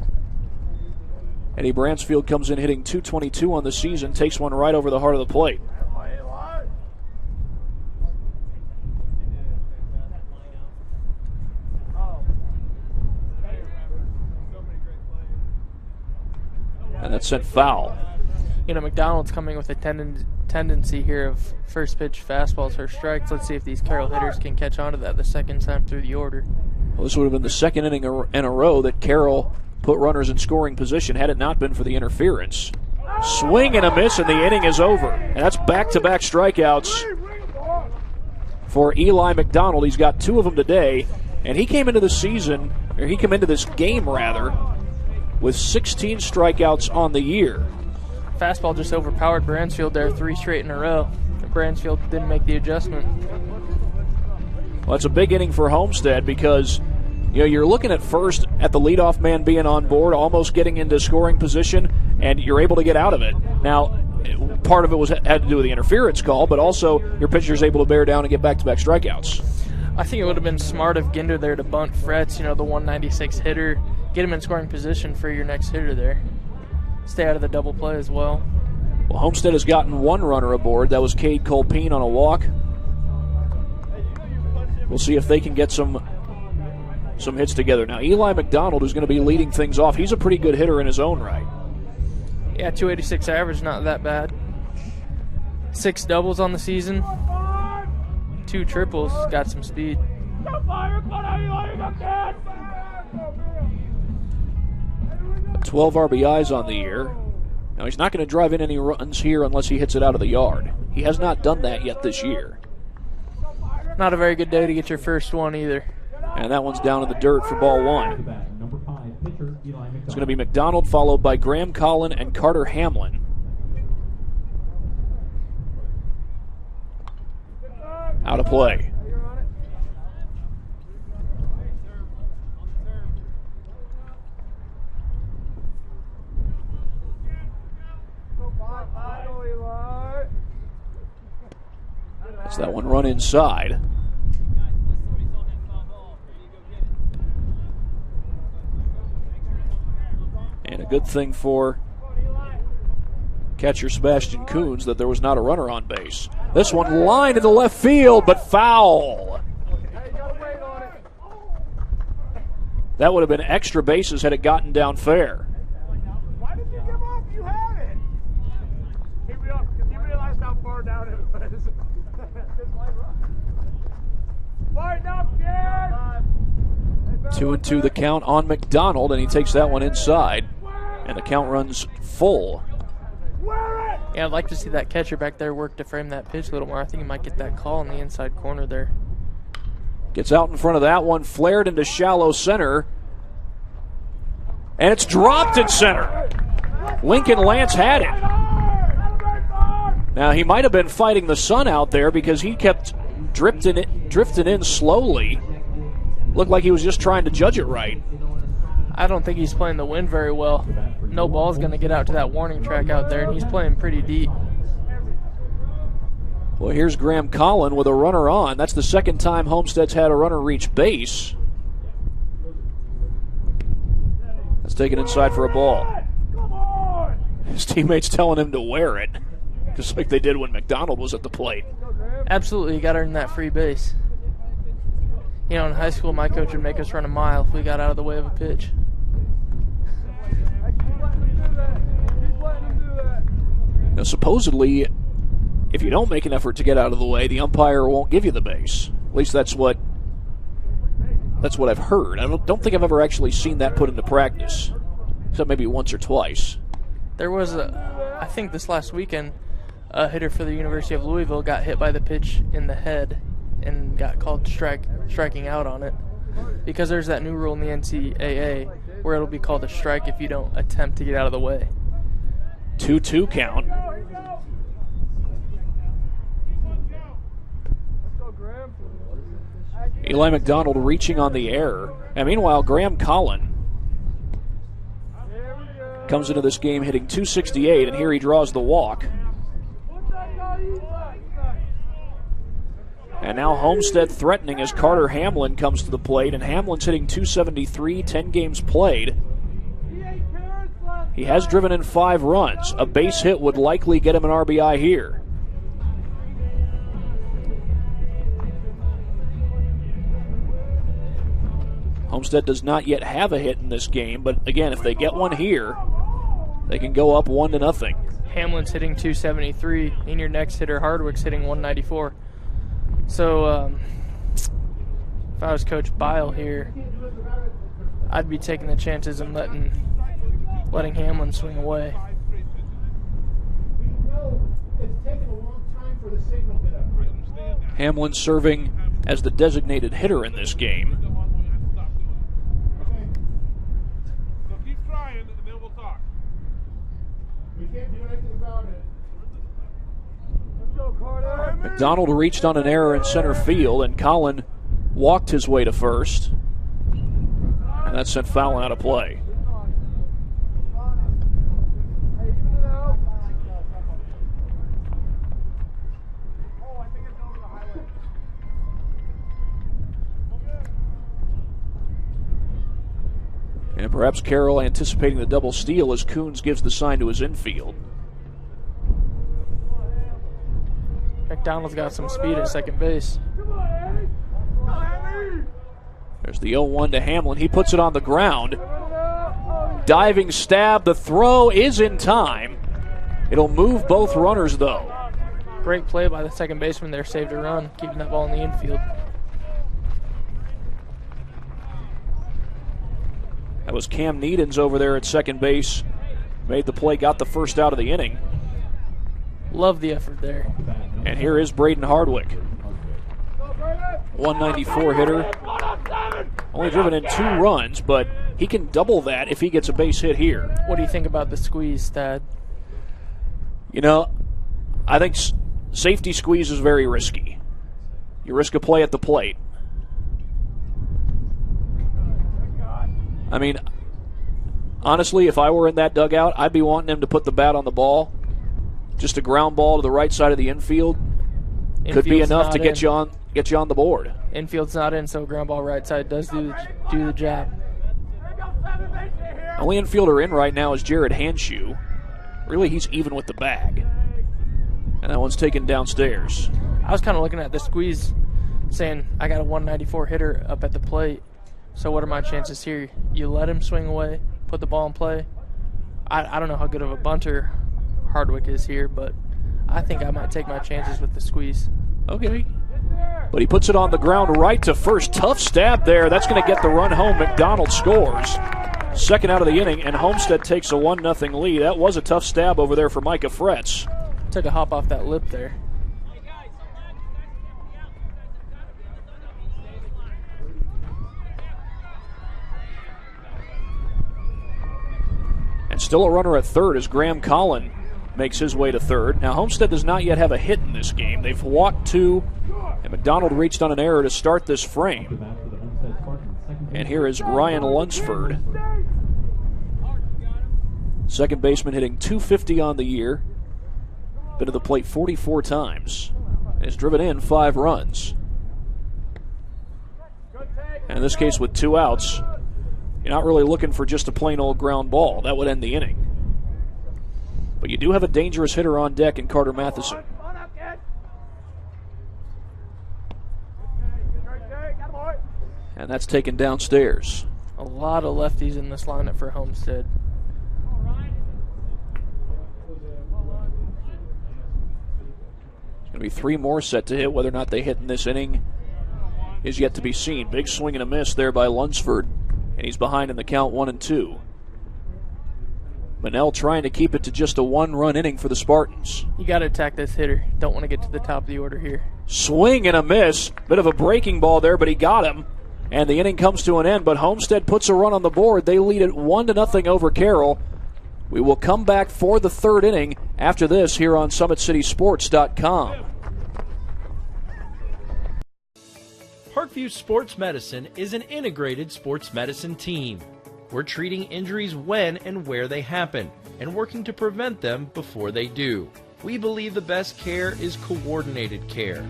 Eddie Bransfield comes in hitting .222 on the season, takes one right over the heart of the plate. And that's sent foul. You know, McDonald's coming with a tendency here of first pitch fastballs or strikes. Let's see if these Carroll hitters can catch on to that the second time through the order. Well, this would have been the second inning in a row that Carroll put runners in scoring position had it not been for the interference. Swing and a miss, and the inning is over. And that's back-to-back strikeouts for Eli McDonald. He's got 2 of them today, and he came into this game with 16 strikeouts on the year. Fastball just overpowered Bransfield there 3 straight in a row. Bransfield didn't make the adjustment. Well, it's a big inning for Homestead because you're looking at first at the leadoff man being on board, almost getting into scoring position, and you're able to get out of it. Now, part of it had to do with the interference call, but also your pitcher's able to bear down and get back-to-back strikeouts. I think it would have been smart of Ginder there to bunt Fretz, the 196 hitter, get him in scoring position for your next hitter there. Stay out of the double play as well. Well, Homestead has gotten 1 runner aboard. That was Cade Colpine on a walk. We'll see if they can get some hits together. Now, Eli McDonald, who's going to be leading things off, he's a pretty good hitter in his own right. Yeah, 286 average, not that bad. 6 doubles on the season. 2 triples, got some speed. 12 RBIs on the year. Now, he's not going to drive in any runs here unless he hits it out of the yard. He has not done that yet this year. Not a very good day to get your first one either. And that one's down in the dirt for ball 1. It's going to be McDonald followed by Graham Collin and Carter Hamlin. Out of play. That's that one run inside. And a good thing for catcher Sebastian Coons that there was not a runner on base. This one lined into left field, but foul. That would have been extra bases had it gotten down fair. Why did you give up? You had it. He realized how far down it was. Lighten up, kid. 2-2 the count on McDonald, and he takes that one inside. And the count runs full. Yeah, I'd like to see that catcher back there work to frame that pitch a little more. I think he might get that call in the inside corner there. Gets out in front of that one, flared into shallow center. And it's dropped in center. Lincoln Lance had it. Now, he might have been fighting the sun out there because he kept drifting in slowly. Looked like he was just trying to judge it right. I don't think he's playing the wind very well. No ball's going to get out to that warning track out there, and he's playing pretty deep. Well, here's Graham Collin with a runner on. That's the second time Homestead's had a runner reach base. That's taken inside for a ball. His teammates telling him to wear it, just like they did when McDonald was at the plate. Absolutely, you got to earn that free base. In high school, my coach would make us run a mile if we got out of the way of a pitch. Now, supposedly, if you don't make an effort to get out of the way, the umpire won't give you the base. At least that's what I've heard. I don't think I've ever actually seen that put into practice, except maybe once or twice. There was I think this last weekend, a hitter for the University of Louisville got hit by the pitch in the head and got called striking out on it. Because there's that new rule in the NCAA where it'll be called a strike if you don't attempt to get out of the way. 2-2 count. Eli McDonald reaching on the error. And meanwhile, Graham Collin comes into this game hitting .268, and here he draws the walk. And now Homestead threatening as Carter Hamlin comes to the plate, and Hamlin's hitting .273, 10 games played. He has driven in 5 runs. A base hit would likely get him an RBI here. Homestead does not yet have a hit in this game, but again, if they get one here, they can go up 1-0. Hamlin's hitting .273, and your next hitter, Hardwick's hitting .194. So, if I was Coach Bile here, I'd be taking the chances and letting Hamlin swing away. Hamlin serving as the designated hitter in this game. McDonald reached on an error in center field, and Collin walked his way to first. And that sent Fallon out of play. And perhaps Carroll anticipating the double steal as Coons gives the sign to his infield. McDonald's got some speed at second base. There's the 0-1 to Hamlin. He puts it on the ground. Diving stab. The throw is in time. It'll move both runners, though. Great play by the second baseman there. Saved a run, keeping that ball in the infield. That was Cam Needens over there at second base. Made the play, got the first out of the inning. Love the effort there. And here is Braden Hardwick. 194 hitter. Only driven in 2 runs, but he can double that if he gets a base hit here. What do you think about the squeeze, Thad? You know, I think safety squeeze is very risky. You risk a play at the plate. I mean, honestly, if I were in that dugout, I'd be wanting him to put the bat on the ball. Just a ground ball to the right side of the infield could be enough to get you on the board. Infield's not in, so ground ball right side does do the job. Only infielder in right now is Jared Hanshew. Really, he's even with the bag. And that one's taken downstairs. I was kind of looking at the squeeze, saying, I got a 194 hitter up at the plate, so what are my chances here? You let him swing away, put the ball in play. I don't know how good of a bunter Hardwick is here, but I think I might take my chances with the squeeze. Okay. But he puts it on the ground right to first. Tough stab there. That's going to get the run home. McDonald scores. Second out of the inning, and Homestead takes a 1-0 lead. That was a tough stab over there for Micah Fretz. Took a hop off that lip there. And still a runner at third as Graham Collin makes his way to third. Now, Homestead does not yet have a hit in this game. They've walked 2, and McDonald reached on an error to start this frame. And here is Ryan Lunsford. Second baseman hitting .250 on the year. Been to the plate 44 times. And has driven in 5 runs. And in this case with 2 outs, you're not really looking for just a plain old ground ball. That would end the inning. But you do have a dangerous hitter on deck in Carter Matheson. And that's taken downstairs. A lot of lefties in this lineup for Homestead. There's going to be 3 more set to hit. Whether or not they hit in this inning is yet to be seen. Big swing and a miss there by Lunsford. And he's behind in the count 1-2. Manel trying to keep it to just a one-run inning for the Spartans. You got to attack this hitter. Don't want to get to the top of the order here. Swing and a miss. Bit of a breaking ball there, but he got him. And the inning comes to an end, but Homestead puts a run on the board. They lead it 1-0 over Carroll. We will come back for the third inning after this here on SummitCitySports.com. Parkview Sports Medicine is an integrated sports medicine team. We're treating injuries when and where they happen and working to prevent them before they do. We believe the best care is coordinated care,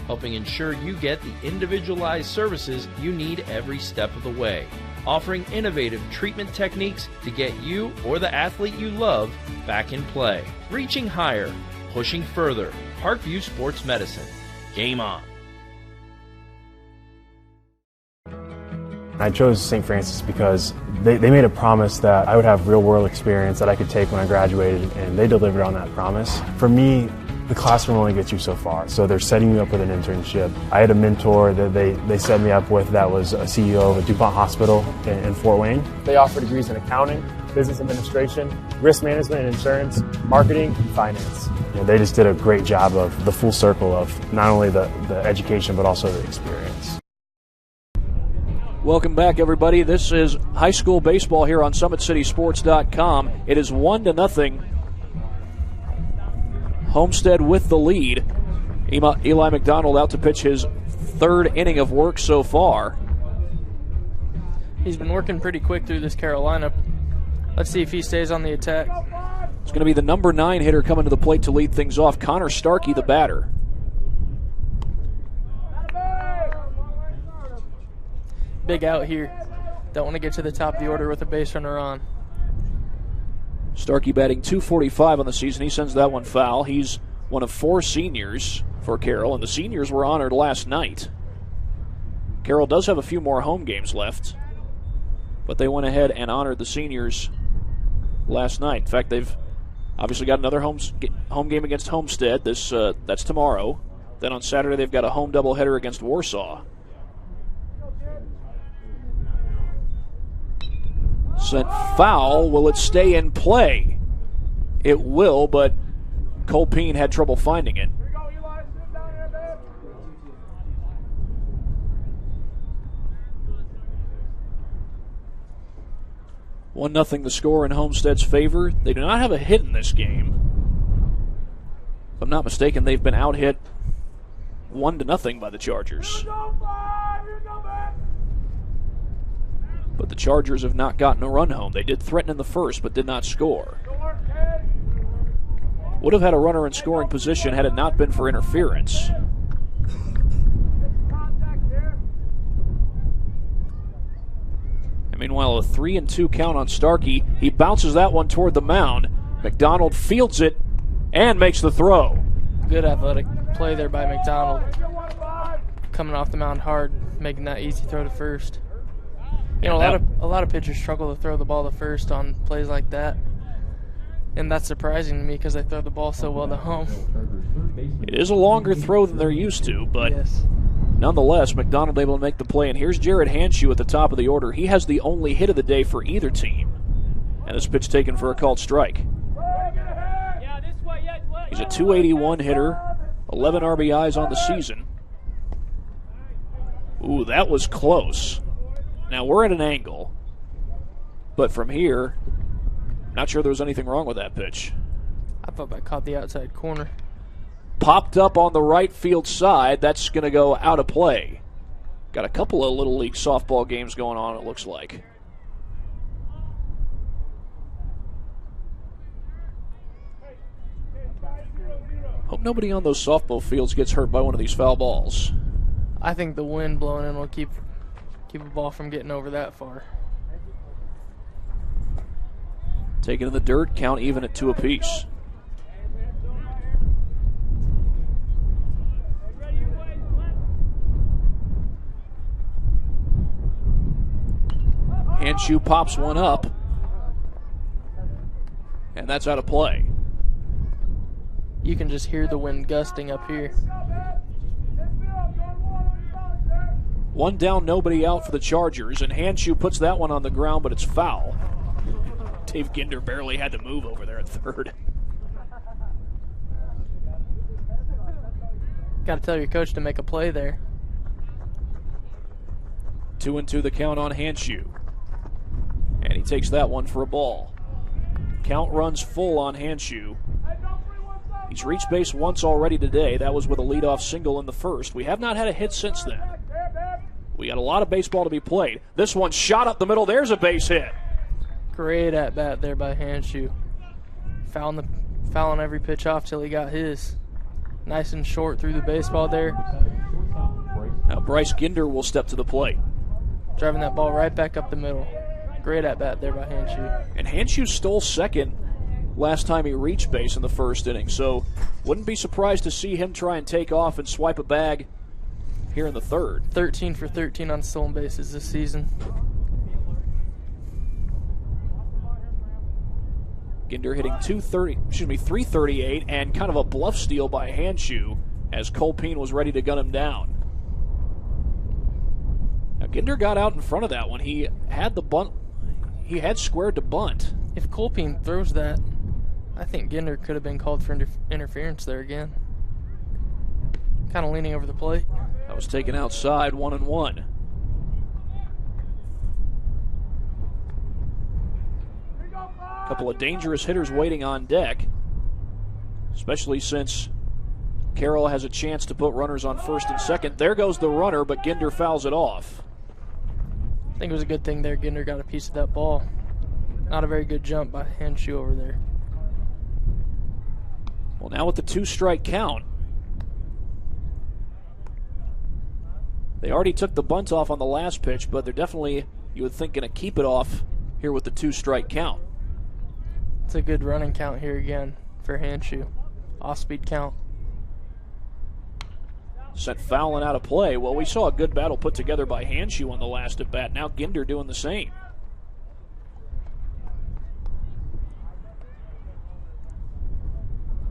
helping ensure you get the individualized services you need every step of the way, offering innovative treatment techniques to get you or the athlete you love back in play. Reaching higher, pushing further. Parkview Sports Medicine. Game on. I chose St. Francis because they made a promise that I would have real-world experience that I could take when I graduated, and they delivered on that promise. For me, the classroom only gets you so far, so they're setting you up with an internship. I had a mentor that they set me up with that was a CEO of a DuPont hospital in Fort Wayne. They offer degrees in accounting, business administration, risk management and insurance, marketing, and finance. They just did a great job of the full circle of not only the education but also the experience. Welcome back, everybody. This is high school baseball here on SummitCitySports.com. It is 1-0. Homestead with the lead. Eli McDonald out to pitch his third inning of work so far. He's been working pretty quick through this Carroll lineup. Let's see if he stays on the attack. It's going to be the number 9 hitter coming to the plate to lead things off, Connor Starkey, the batter. Big out here. Don't want to get to the top of the order with a base runner on. Starkey batting .245 on the season. He sends that one foul. He's one of 4 seniors for Carroll, and the seniors were honored last night. Carroll does have a few more home games left, but they went ahead and honored the seniors last night. In fact, they've obviously got another home game against Homestead. That's tomorrow. Then on Saturday they've got a home doubleheader against Warsaw. Sent foul. Will it stay in play? It will, but Cole Peen had trouble finding it. One 0 the score in Homestead's favor. They do not have a hit in this game. If I'm not mistaken, they've been out hit 1-0 by the Chargers. But the Chargers have not gotten a run home. They did threaten in the first, but did not score. Would have had a runner in scoring position had it not been for interference. And meanwhile, a 3-2 count on Starkey. He bounces that one toward the mound. McDonald fields it and makes the throw. Good athletic play there by McDonald. Coming off the mound hard, making that easy throw to first. You know, a lot of pitchers struggle to throw the ball to first on plays like that. And that's surprising to me because they throw the ball so well to home. It is a longer throw than they're used to, but yes. Nonetheless, McDonald able to make the play. And here's Jared Hanshew at the top of the order. He has the only hit of the day for either team. And this pitch taken for a called strike. He's a .281 hitter, 11 RBIs on the season. Ooh, that was close. Now we're at an angle, but from here, not sure there was anything wrong with that pitch. I thought that caught the outside corner. Popped up on the right field side. That's going to go out of play. Got a couple of Little League softball games going on, it looks like. Hope nobody on those softball fields gets hurt by one of these foul balls. I think the wind blowing in will keep a ball from getting over that far. Taken in the dirt, count even at 2 apiece. Hanshew pops one up, and that's out of play. You can just hear the wind gusting up here. 1 down, nobody out for the Chargers, and Hanshew puts that one on the ground, but it's foul. Dave Ginder barely had to move over there at third. Got to tell your coach to make a play there. 2-2 the count on Hanshew. And he takes that one for a ball. Count runs full on Hanshew. He's reached base once already today. That was with a leadoff single in the first. We have not had a hit since then. We got a lot of baseball to be played. This one shot up the middle. There's a base hit. Great at bat there by Hanshew. Fouling every pitch off till he got his. Nice and short through the baseball there. Now Bryce Ginder will step to the plate. Driving that ball right back up the middle. Great at bat there by Hanshew. And Hanshew stole second last time he reached base in the first inning, so wouldn't be surprised to see him try and take off and swipe a bag here in the third. 13 for 13 on stolen bases this season. Ginder hitting 338, and kind of a bluff steal by Hanshew as Colpeen was ready to gun him down. Now Ginder got out in front of that one. He had the bunt. He had squared to bunt. If Colpeen throws that, I think Ginder could have been called for interference there again. Kind of leaning over the plate. That was taken outside, 1-1. Couple of dangerous hitters waiting on deck, especially since Carroll has a chance to put runners on first and second. There goes the runner, but Ginder fouls it off. I think it was a good thing there Ginder got a piece of that ball. Not a very good jump by Hanshew over there. Well, now with the 2-strike count, they already took the bunt off on the last pitch, but they're definitely, you would think, going to keep it off here with the 2-strike count. It's a good running count here again for Hanshew. Off-speed count. Sent fouling out of play. Well, we saw a good battle put together by Hanshew on the last at bat. Now Ginder doing the same.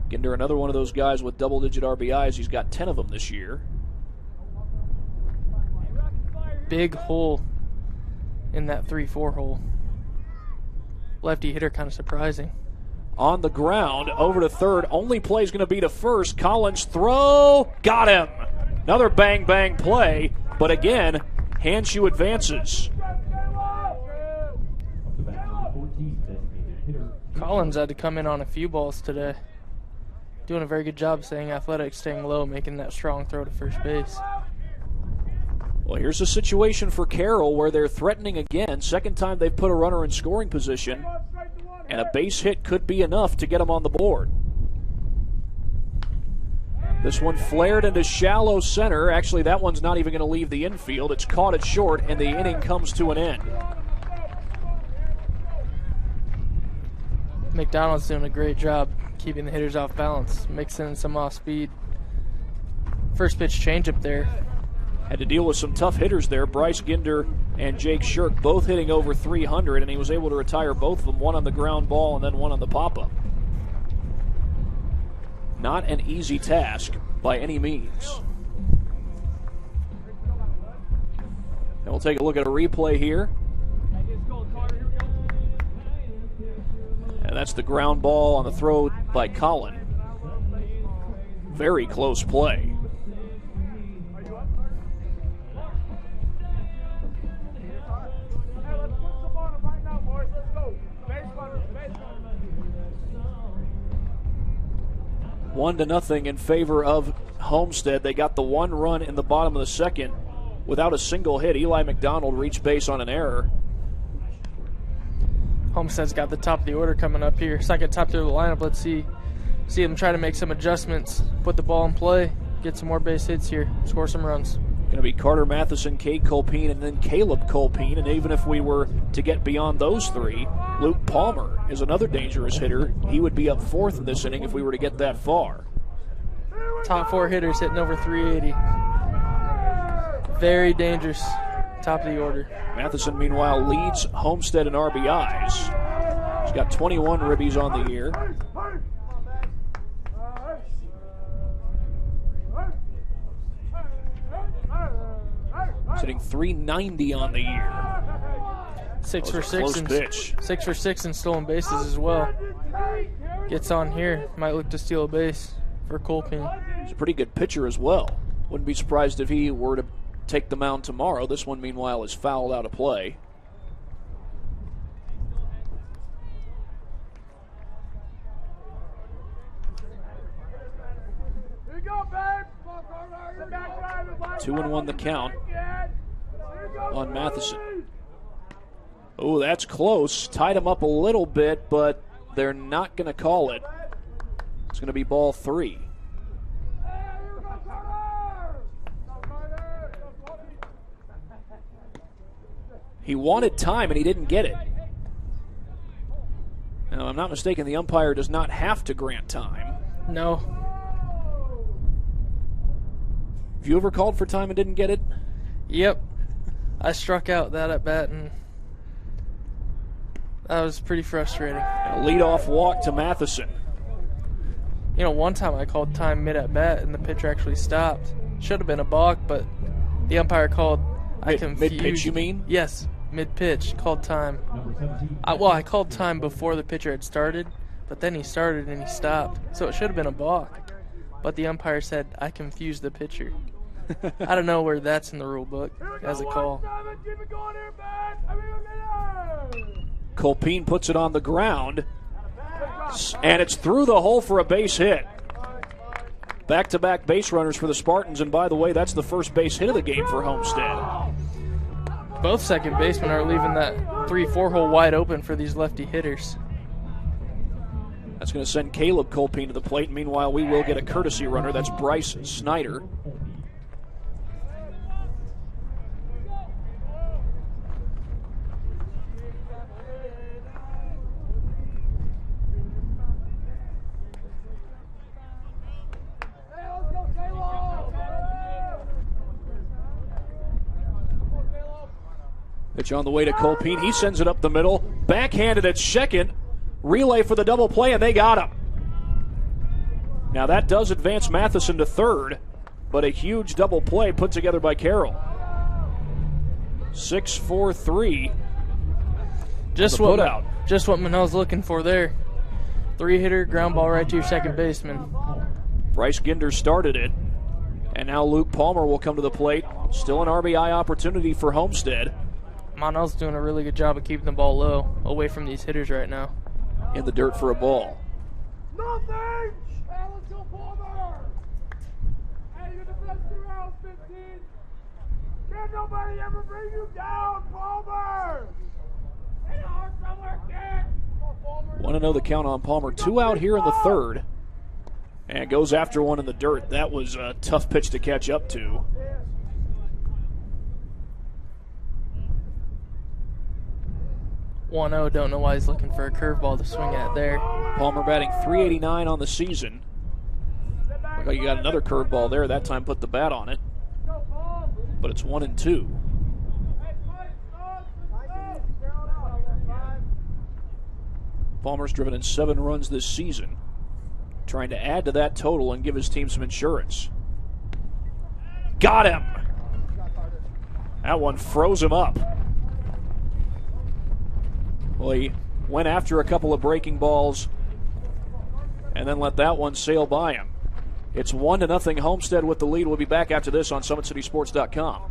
Ginder, another one of those guys with double-digit RBIs. He's got 10 of them this year. Big hole in that 3-4 hole. Lefty hitter, kind of surprising. On the ground, over to third. Only play is going to be to first. Collins throw. Got him. Another bang-bang play. But again, Hanshew advances. Collins had to come in on a few balls today. Doing a very good job staying athletic, staying low, making that strong throw to first base. Well, here's a situation for Carroll where they're threatening again. Second time they've put a runner in scoring position. And a base hit could be enough to get him on the board. This one flared into shallow center. Actually, that one's not even going to leave the infield. It's caught at short, and the inning comes to an end. McDonald's doing a great job keeping the hitters off balance, mixing in some off speed. First pitch changeup there. Had to deal with some tough hitters there. Bryce Ginder and Jake Shirk both hitting over 300, and he was able to retire both of them, one on the ground ball and then one on the pop-up. Not an easy task by any means. And we'll take a look at a replay here. And that's the ground ball on the throw by Collin. Very close play. One to nothing in favor of Homestead. They got the one run in the bottom of the second without a single hit. Eli McDonald reached base on an error. Homestead's got the top of the order coming up here. Second top through the lineup. Let's see them try to make some adjustments, put the ball in play, get some more base hits here, score some runs. Going to be Carter Matheson, Cade Colpeen, and then Caleb Colpeen. And even if we were to get beyond those three, Luke Palmer is another dangerous hitter. He would be up fourth in this inning if we were to get that far. Top four hitters hitting over 380. Very dangerous, top of the order. Matheson, meanwhile, leads Homestead in RBIs. He's got 21 ribbies on the year. He's hitting 390 on the year. 6 for 6 close and pitch. 6 for 6 and stolen bases as well. Gets on here, might look to steal a base for Colpin. He's a pretty good pitcher as well. Wouldn't be surprised if he were to take the mound tomorrow. This one, meanwhile, is fouled out of play. Here you go, babe. 2-1 the count on Matheson. Oh, that's close. Tied him up a little bit, but they're not going to call it. It's going to be ball 3. He wanted time, and he didn't get it. Now, if I'm not mistaken, the umpire does not have to grant time. No. Have you ever called for time and didn't get it? Yep. I struck out that at bat, and that was pretty frustrating. And a leadoff walk to Matheson. You know, one time I called time mid at bat, and the pitcher actually stopped. Should have been a balk, but the umpire called. Mid-pitch, you mean? Yes, mid-pitch. Called time. I called time before the pitcher had started, but then he started and he stopped. So it should have been a balk. But the umpire said, I confused the pitcher. I don't know where that's in the rule book as a call. Colpin puts it on the ground, and it's through the hole for a base hit. Back-to-back base runners for the Spartans, and by the way, that's the first base hit of the game for Homestead. Both second basemen are leaving that 3-4 hole wide open for these lefty hitters. That's going to send Caleb Colpin to the plate. Meanwhile, we will get a courtesy runner. That's Bryce Snyder. Pitch on the way to Colpin. He sends it up the middle. Backhanded at second. Relay for the double play, and they got him. Now that does advance Matheson to third, but a huge double play put together by Carroll. 6-4-3. Just what Manel's looking for there. 3-hitter, ground ball right to your second baseman. Bryce Ginder started it, and now Luke Palmer will come to the plate. Still an RBI opportunity for Homestead. Monell's doing a really good job of keeping the ball low, away from these hitters right now. In the dirt for a ball. Nothing! Hey, let's go, Palmer! Hey, you're the best around, 15! Can't nobody ever bring you down, Palmer! Hey, hard somewhere, kid! 1-0 the count on Palmer. 2 out here in the third. And goes after one in the dirt. That was a tough pitch to catch up to. Don't know why he's looking for a curveball to swing at there. Palmer batting .389 on the season. Look like you got another curveball there. That time put the bat on it. But it's 1-2. Palmer's driven in 7 runs this season. Trying to add to that total and give his team some insurance. Got him! That one froze him up. Well, he went after a couple of breaking balls and then let that one sail by him. It's 1-0 Homestead with the lead. We'll be back after this on SummitCitySports.com.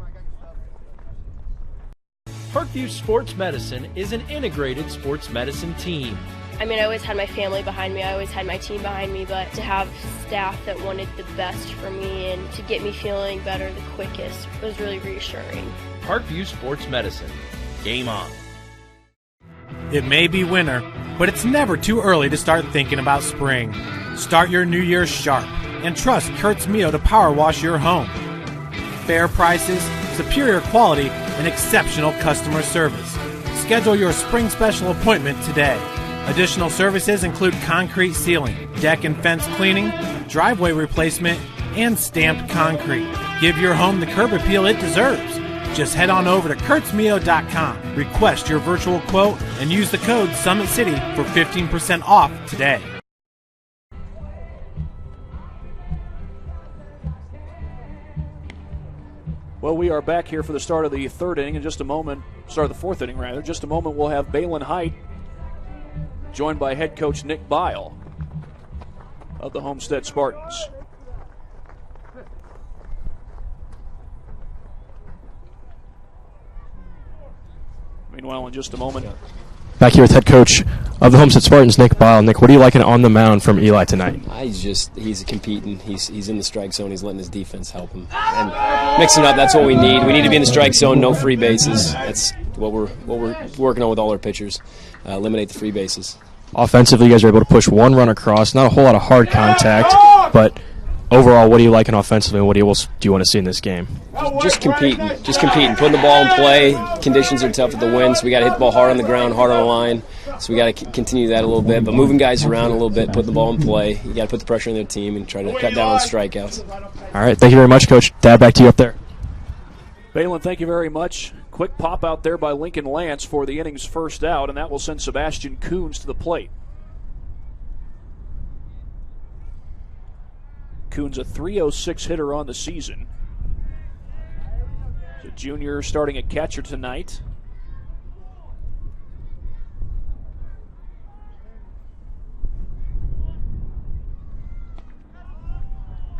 Parkview Sports Medicine is an integrated sports medicine team. I mean, I always had my family behind me. I always had my team behind me, but to have staff that wanted the best for me and to get me feeling better the quickest was really reassuring. Parkview Sports Medicine. Game on. It may be winter, but it's never too early to start thinking about spring. Start your new year sharp and trust Kurt's Mio to power wash your home. Fair prices, superior quality, and exceptional customer service. Schedule your spring special appointment today. Additional services include concrete sealing, deck and fence cleaning, driveway replacement, and stamped concrete. Give your home the curb appeal it deserves. Just head on over to kurtzmio.com, request your virtual quote, and use the code SummitCity for 15% off today. Well, we are back here for the start of the third inning. In just a moment, start of the fourth inning, rather. Just a moment, we'll have Balin Height joined by head coach Nick Bile of the Homestead Spartans. Meanwhile, in just a moment, back here with head coach of the Homestead Spartans, Nick Bile. Nick, what are you liking on the mound from Eli tonight? He's competing. He's in the strike zone. He's letting his defense help him. And mixing up, that's what we need. We need to be in the strike zone, no free bases. That's what we're working on with all our pitchers. Eliminate the free bases. Offensively, you guys are able to push one run across. Not a whole lot of hard contact, but overall, what are you liking offensively, and what do you want to see in this game? Just competing, putting the ball in play. Conditions are tough at the wind, so we got to hit the ball hard on the ground, hard on the line. So we got to continue that a little bit, but moving guys around a little bit, putting the ball in play. You got to put the pressure on their team and try to cut down on strikeouts. All right, thank you very much, Coach. Dad, back to you up there. Balin, thank you very much. Quick pop out there by Lincoln Lance for the inning's first out, and that will send Sebastian Coons to the plate. Coons a .306 hitter on the season. The junior starting at catcher tonight.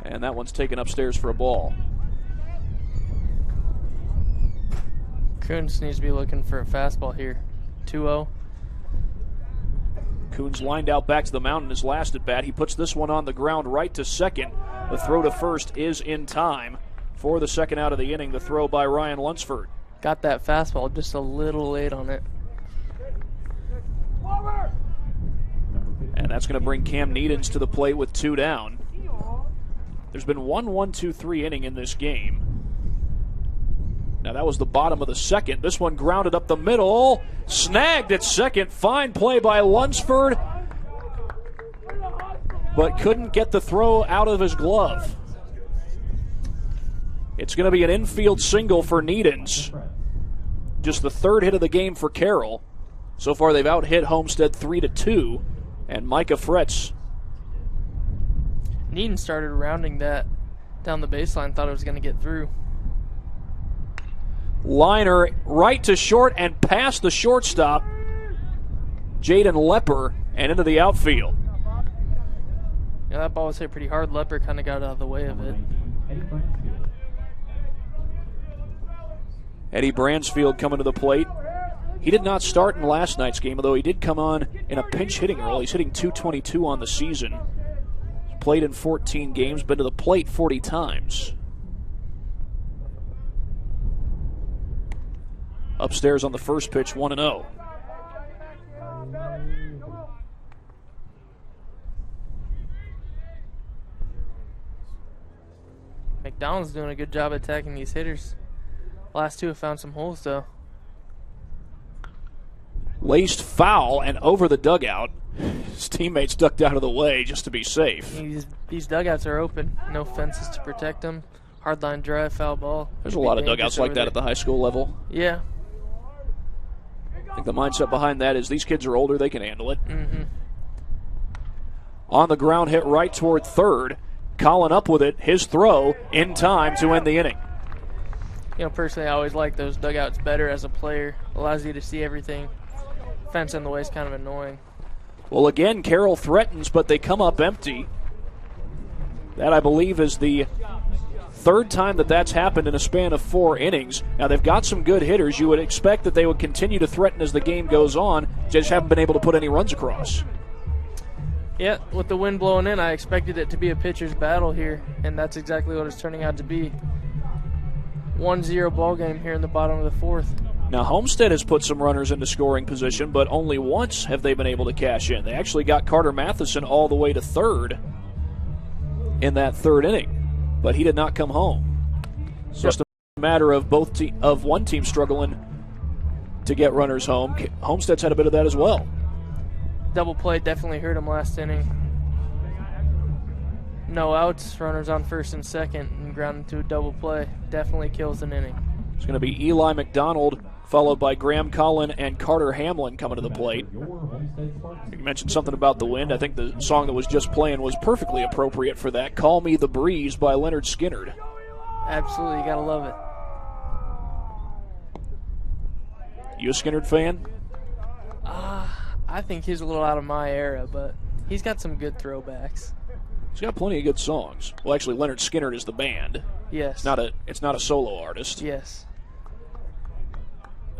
And that one's taken upstairs for a ball. Coons needs to be looking for a fastball here. 2-0. Coons lined out back to the mound in his last at bat. He puts this one on the ground right to second. The throw to first is in time for the second out of the inning. The throw by Ryan Lunsford. Got that fastball just a little late on it. And that's going to bring Cam Needens to the plate with 2 down. There's been 1-1-2-3 inning in this game. Now that was the bottom of the second. This one grounded up the middle. Snagged at second. Fine play by Lunsford. But couldn't get the throw out of his glove. It's going to be an infield single for Needens. Just the third hit of the game for Carroll. So far they've out-hit Homestead 3-2. And Micah Fretz. Needens started rounding that down the baseline. Thought it was going to get through. Liner right to short and past the shortstop, Jaden Lepper, and into the outfield. Yeah, that ball was hit pretty hard. Lepper kind of got out of the way of it. Eddie Bransfield coming to the plate. He did not start in last night's game, although he did come on in a pinch hitting role. He's hitting .222 on the season. He's played in 14 games, been to the plate 40 times. Upstairs on the first pitch, 1-0. McDonald's doing a good job attacking these hitters. Last two have found some holes, though. Laced foul and over the dugout. His teammates ducked out of the way just to be safe. These dugouts are open. No fences to protect them. Hardline drive, foul ball. There's a lot of dugouts like that at the high school level. Yeah. I think the mindset behind that is these kids are older, they can handle it. Mm-hmm. On the ground, hit right toward third. Colin up with it, his throw in time to end the inning. You know, personally, I always like those dugouts better as a player. Allows you to see everything. Fence in the way is kind of annoying. Well, again, Carroll threatens, but they come up empty. That, I believe, is the third time that that's happened in a span of 4 innings. Now, they've got some good hitters. You would expect that they would continue to threaten as the game goes on. Just haven't been able to put any runs across. Yeah, with the wind blowing in, I expected it to be a pitcher's battle here, and that's exactly what it's turning out to be. 1-0 ball game here in the bottom of the fourth. Now, Homestead has put some runners into scoring position, but only once have they been able to cash in. They actually got Carter Matheson all the way to third in that third inning, but he did not come home. It's just a matter of of one team struggling to get runners home. Homestead's had a bit of that as well. Double play definitely hurt him last inning. No outs, runners on first and second, and ground into a double play. Definitely kills an inning. It's going to be Eli McDonald, followed by Graham Collin and Carter Hamlin coming to the plate. You mentioned something about the wind. I think the song that was just playing was perfectly appropriate for that. Call Me the Breeze by Leonard Skinnard. Absolutely, you got to love it. You a Skinner fan? I think he's a little out of my era, but he's got some good throwbacks. He's got plenty of good songs. Well, actually, Leonard Skinner is the band. Yes. It's not a solo artist. Yes.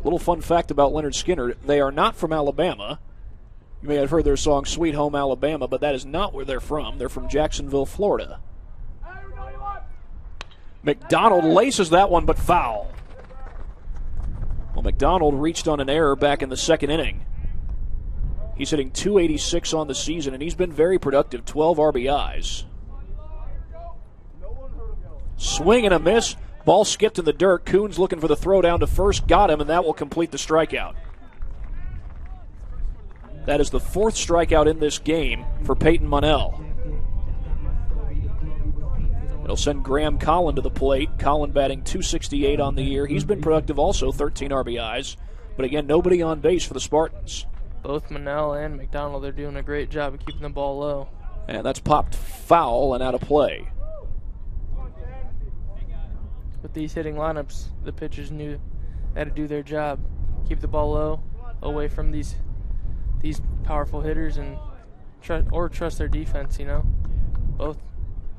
Little fun fact about Leonard Skinner, they are not from Alabama. You may have heard their song Sweet Home Alabama, but that is not where they're from. They're from Jacksonville, Florida. McDonald laces that one, but foul. Well, McDonald reached on an error back in the second inning. He's hitting .286 on the season, and he's been very productive, 12 RBIs. Swing and a miss. Ball skipped in the dirt. Coons looking for the throw down to first. Got him, and that will complete the strikeout. That is the fourth strikeout in this game for Peyton Monell. It'll send Graham Collin to the plate. Collin batting .268 on the year. He's been productive also, 13 RBIs. But again, nobody on base for the Spartans. Both Monell and McDonald are doing a great job of keeping the ball low. And that's popped foul and out of play. With these hitting lineups, the pitchers knew how to do their job. Keep the ball low, away from these powerful hitters, and trust their defense, you know.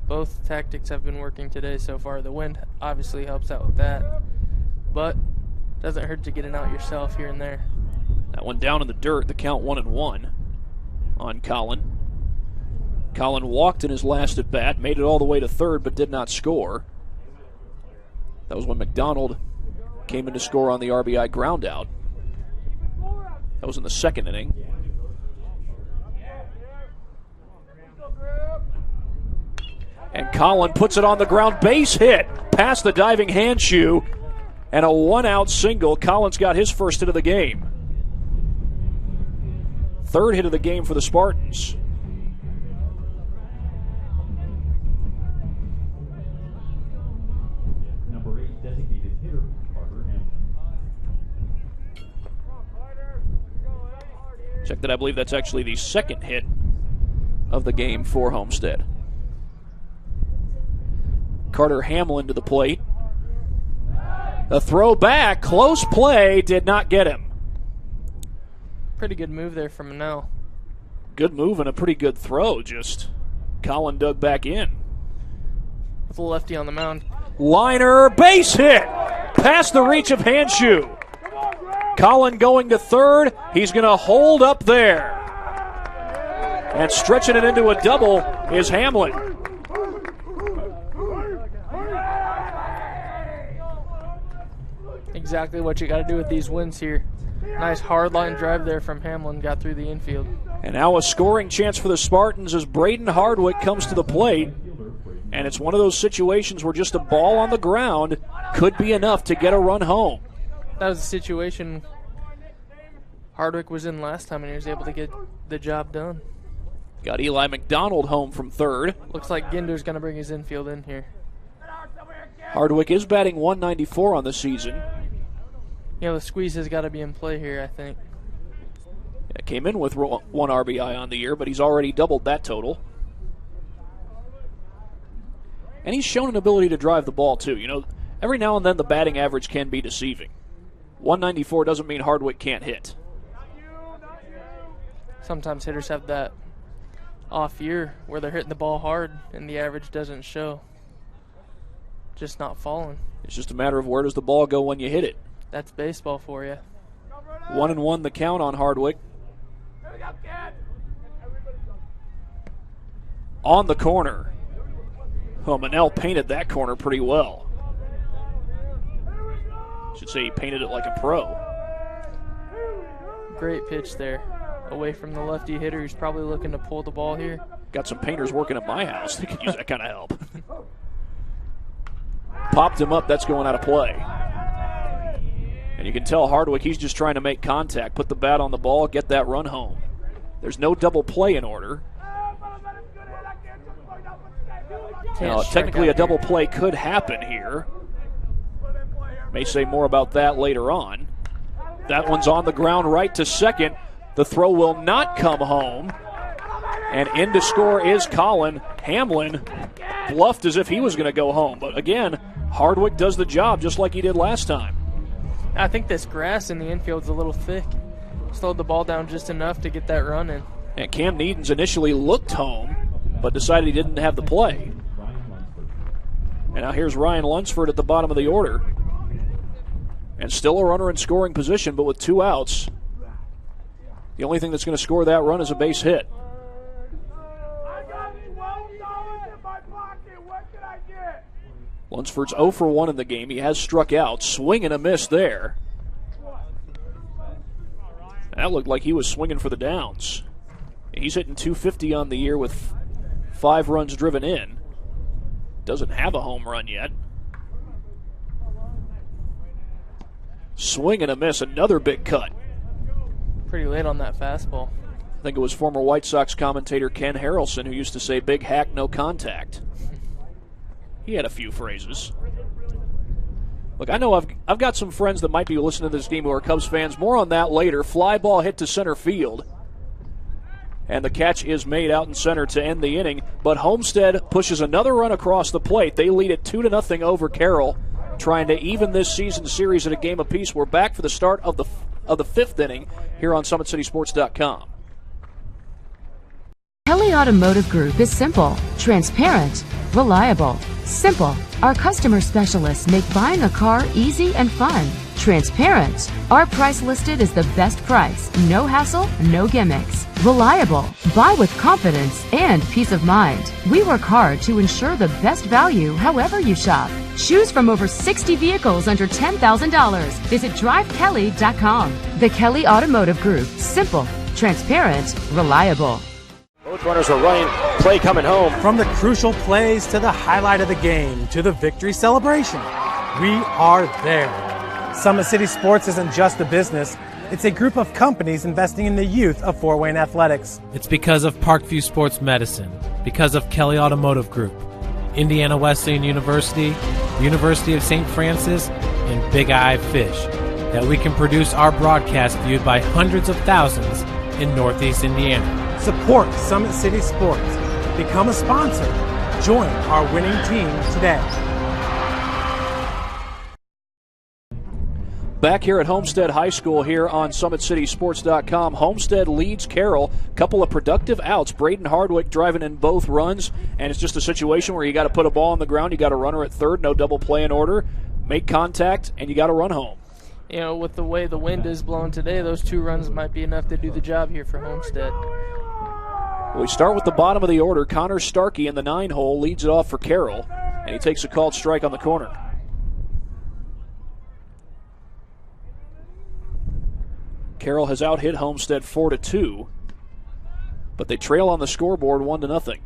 Both tactics have been working today so far. The wind obviously helps out with that, but doesn't hurt to get it out yourself here and there. That one down in the dirt, the count 1-1 on Collin. Collin walked in his last at bat, made it all the way to third, but did not score. That was when McDonald came in to score on the RBI ground out. That was in the second inning. And Collin puts it on the ground, base hit, past the diving handshoe, and a one-out single. Collin's got his first hit of the game. Third hit of the game for the Spartans. Number 8 designated hitter, Carter Hamlin. Check that, I believe that's actually the second hit of the game for Homestead. Carter Hamlin to the plate. The throw back, close play, did not get him. Pretty good move there from Monell. Good move and a pretty good throw, just Collin dug back in. With a lefty on the mound. Liner, base hit, past the reach of handshoe. Collin going to third, he's going to hold up there. And stretching it into a double is Hamlin. Exactly what you got to do with these wins here. Nice hard line drive there from Hamlin, got through the infield. And now a scoring chance for the Spartans as Braden Hardwick comes to the plate. And it's one of those situations where just a ball on the ground could be enough to get a run home. That was the situation Hardwick was in last time, and he was able to get the job done. Got Eli McDonald home from third. Looks like Ginder's going to bring his infield in here. Hardwick is batting .194 on the season. You know, the squeeze has got to be in play here, I think. Yeah, came in with 1 RBI on the year, but he's already doubled that total. And he's shown an ability to drive the ball, too. You know, every now and then the batting average can be deceiving. .194 doesn't mean Hardwick can't hit. Sometimes hitters have that off year where they're hitting the ball hard and the average doesn't show. Just not falling. It's just a matter of where does the ball go when you hit it. That's baseball for you. 1-1 the count on Hardwick. On the corner. Oh, Monell painted that corner pretty well. Should say he painted it like a pro. Great pitch there. Away from the lefty hitter who's probably looking to pull the ball here. Got some painters working at my house. They could use that kind of help. Popped him up. That's going out of play. And you can tell Hardwick, he's just trying to make contact, put the bat on the ball, get that run home. There's no double play in order. Now, technically a double play could happen here. May say more about that later on. That one's on the ground right to second. The throw will not come home. And in to score is Collin. Hamlin bluffed as if he was going to go home. But again, Hardwick does the job just like he did last time. I think this grass in the infield's a little thick. Slowed the ball down just enough to get that run in. And Cam Needens initially looked home, but decided he didn't have the play. And now here's Ryan Lunsford at the bottom of the order. And still a runner in scoring position, but with 2 outs. The only thing that's going to score that run is a base hit. Lunsford's 0 for 1 in the game. He has struck out. Swing and a miss there. That looked like he was swinging for the downs. He's hitting .250 on the year with 5 runs driven in. Doesn't have a home run yet. Swing and a miss. Another big cut. Pretty late on that fastball. I think it was former White Sox commentator Ken Harrelson who used to say, "Big hack, no contact." He had a few phrases. Look, I know I've got some friends that might be listening to this game who are Cubs fans. More on that later. Fly ball hit to center field. And the catch is made out in center to end the inning. But Homestead pushes another run across the plate. They lead it 2-0 over Carroll, trying to even this season series at a game apiece. We're back for the start of the 5th inning here on SummitCitySports.com. Kelly Automotive Group is simple, transparent, reliable. Simple. Our customer specialists make buying a car easy and fun. Transparent. Our price listed is the best price. No hassle, no gimmicks. Reliable. Buy with confidence and peace of mind. We work hard to ensure the best value however you shop. Choose from over 60 vehicles under $10,000. Visit drivekelly.com. The Kelly Automotive Group. Simple, transparent, reliable. Both runners are running. Play coming home. From the crucial plays to the highlight of the game to the victory celebration, we are there. Summit City Sports isn't just a business. It's a group of companies investing in the youth of Fort Wayne athletics. It's because of Parkview Sports Medicine, because of Kelly Automotive Group, Indiana Wesleyan University, the University of St. Francis, and Big Eye Fish, that we can produce our broadcast viewed by hundreds of thousands in Northeast Indiana. Support Summit City Sports. Become a sponsor. Join our winning team today. Back here at Homestead High School here on SummitCitySports.com. Homestead leads Carroll. Couple of productive outs. Braden Hardwick driving in both runs. And it's just a situation where you got to put a ball on the ground. You got a runner at third. No double play in order. Make contact, and you got to run home. You know, with the way the wind is blowing today, those 2 runs might be enough to do the job here for Homestead. We start with the bottom of the order. Connor Starkey in the 9-hole leads it off for Carroll, and he takes a called strike on the corner. Carroll has out-hit Homestead 4-2, but they trail on the scoreboard 1-0.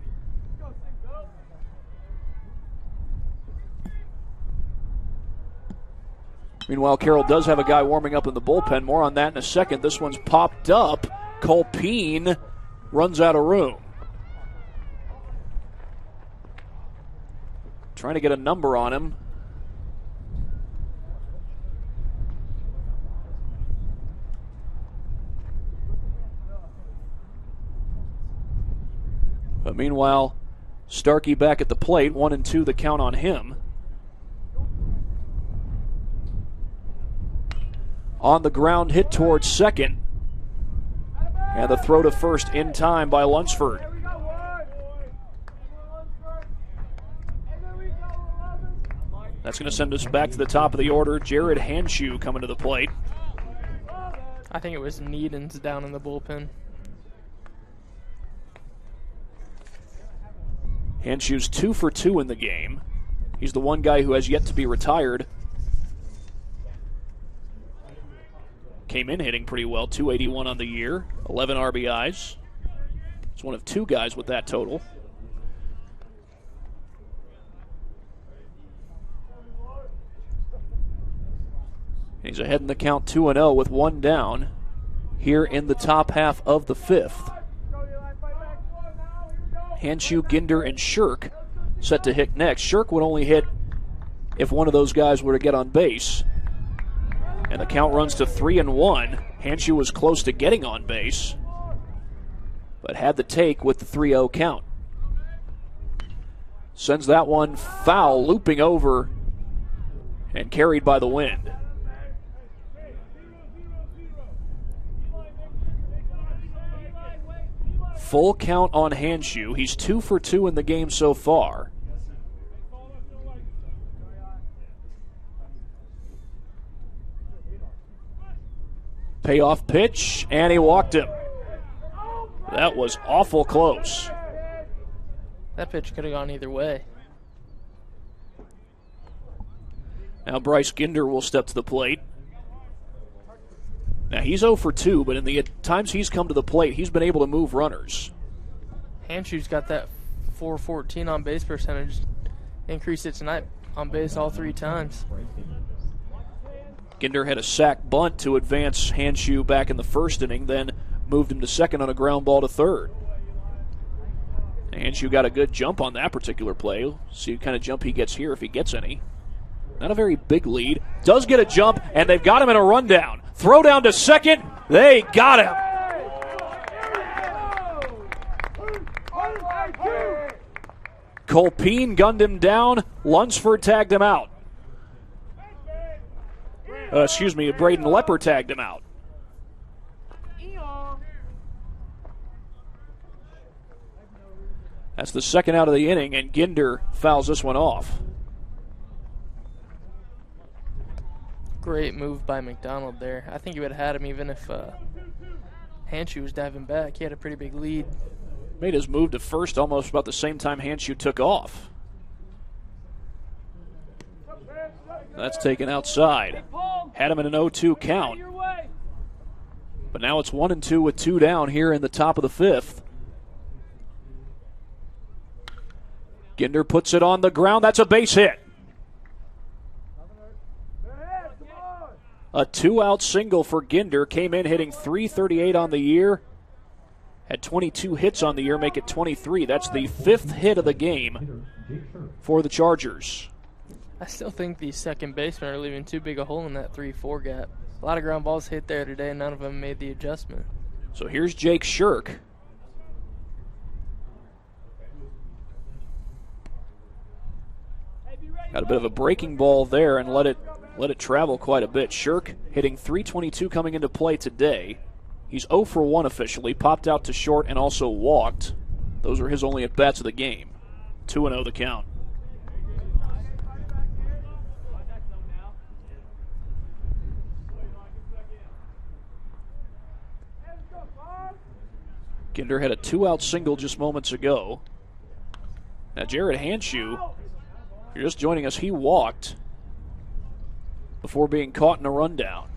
Meanwhile, Carroll does have a guy warming up in the bullpen. More on that in a second. This one's popped up. Colpeen runs out of room. Trying to get a number on him. But meanwhile, Starkey back at the plate. 1-2 the count on him. On the ground, hit towards second. And the throw to first in time by Lunsford. That's going to send us back to the top of the order. Jared Hanshew coming to the plate. I think it was Needens down in the bullpen. Hanshew's 2 for 2 in the game. He's the one guy who has yet to be retired. Came in hitting pretty well, 281 on the year, 11 RBIs. He's one of 2 guys with that total. He's ahead in the count 2-0 with 1 down here in the top half of the 5th. Hanshew, Ginder, and Shirk set to hit next. Shirk would only hit if one of those guys were to get on base. And the count runs to 3-1. Hanshew was close to getting on base, but had the take with the 3-0 count. Sends that one foul, looping over and carried by the wind. Full count on Hanshu. He's 2 for 2 in the game so far. Payoff pitch, and he walked him. That was awful close. That pitch could have gone either way. Now Bryce Ginder will step to the plate. Now he's 0 for 2, but in the times he's come to the plate, he's been able to move runners. Hanshu's got that 414 on base percentage. Increased it tonight on base all 3 times. Ginder had a sac bunt to advance Hanshu back in the first inning, then moved him to second on a ground ball to third. Hanshu got a good jump on that particular play. See what kind of jump he gets here if he gets any. Not a very big lead. Does get a jump, and they've got him in a rundown. Throw down to second. They got him. Colpeen gunned him down. Lunsford tagged him out. Braden Lepper tagged him out. That's the second out of the inning, and Ginder fouls this one off. Great move by McDonald there. I think he would have had him even if Hanshu was diving back. He had a pretty big lead. Made his move to first almost about the same time Hanshu took off. That's taken outside. Had him in an 0-2 count. But now it's 1-2 with 2 down here in the top of the 5th. Ginder puts it on the ground. That's a base hit. A 2-out single for Ginder. Came in hitting .338 on the year. Had 22 hits on the year, make it 23. That's the 5th hit of the game for the Chargers. I still think the second basemen are leaving too big a hole in that 3-4 gap. A lot of ground balls hit there today, none of them made the adjustment. So here's Jake Shirk. Got a bit of a breaking ball there and let it travel quite a bit. Shirk hitting .322 coming into play today. He's 0 for 1 officially, popped out to short and also walked. Those are his only at-bats of the game. 2-0 the count. Ginder had a 2-out single just moments ago. Now Jared Hanshu, if you're just joining us, he walked before being caught in a rundown.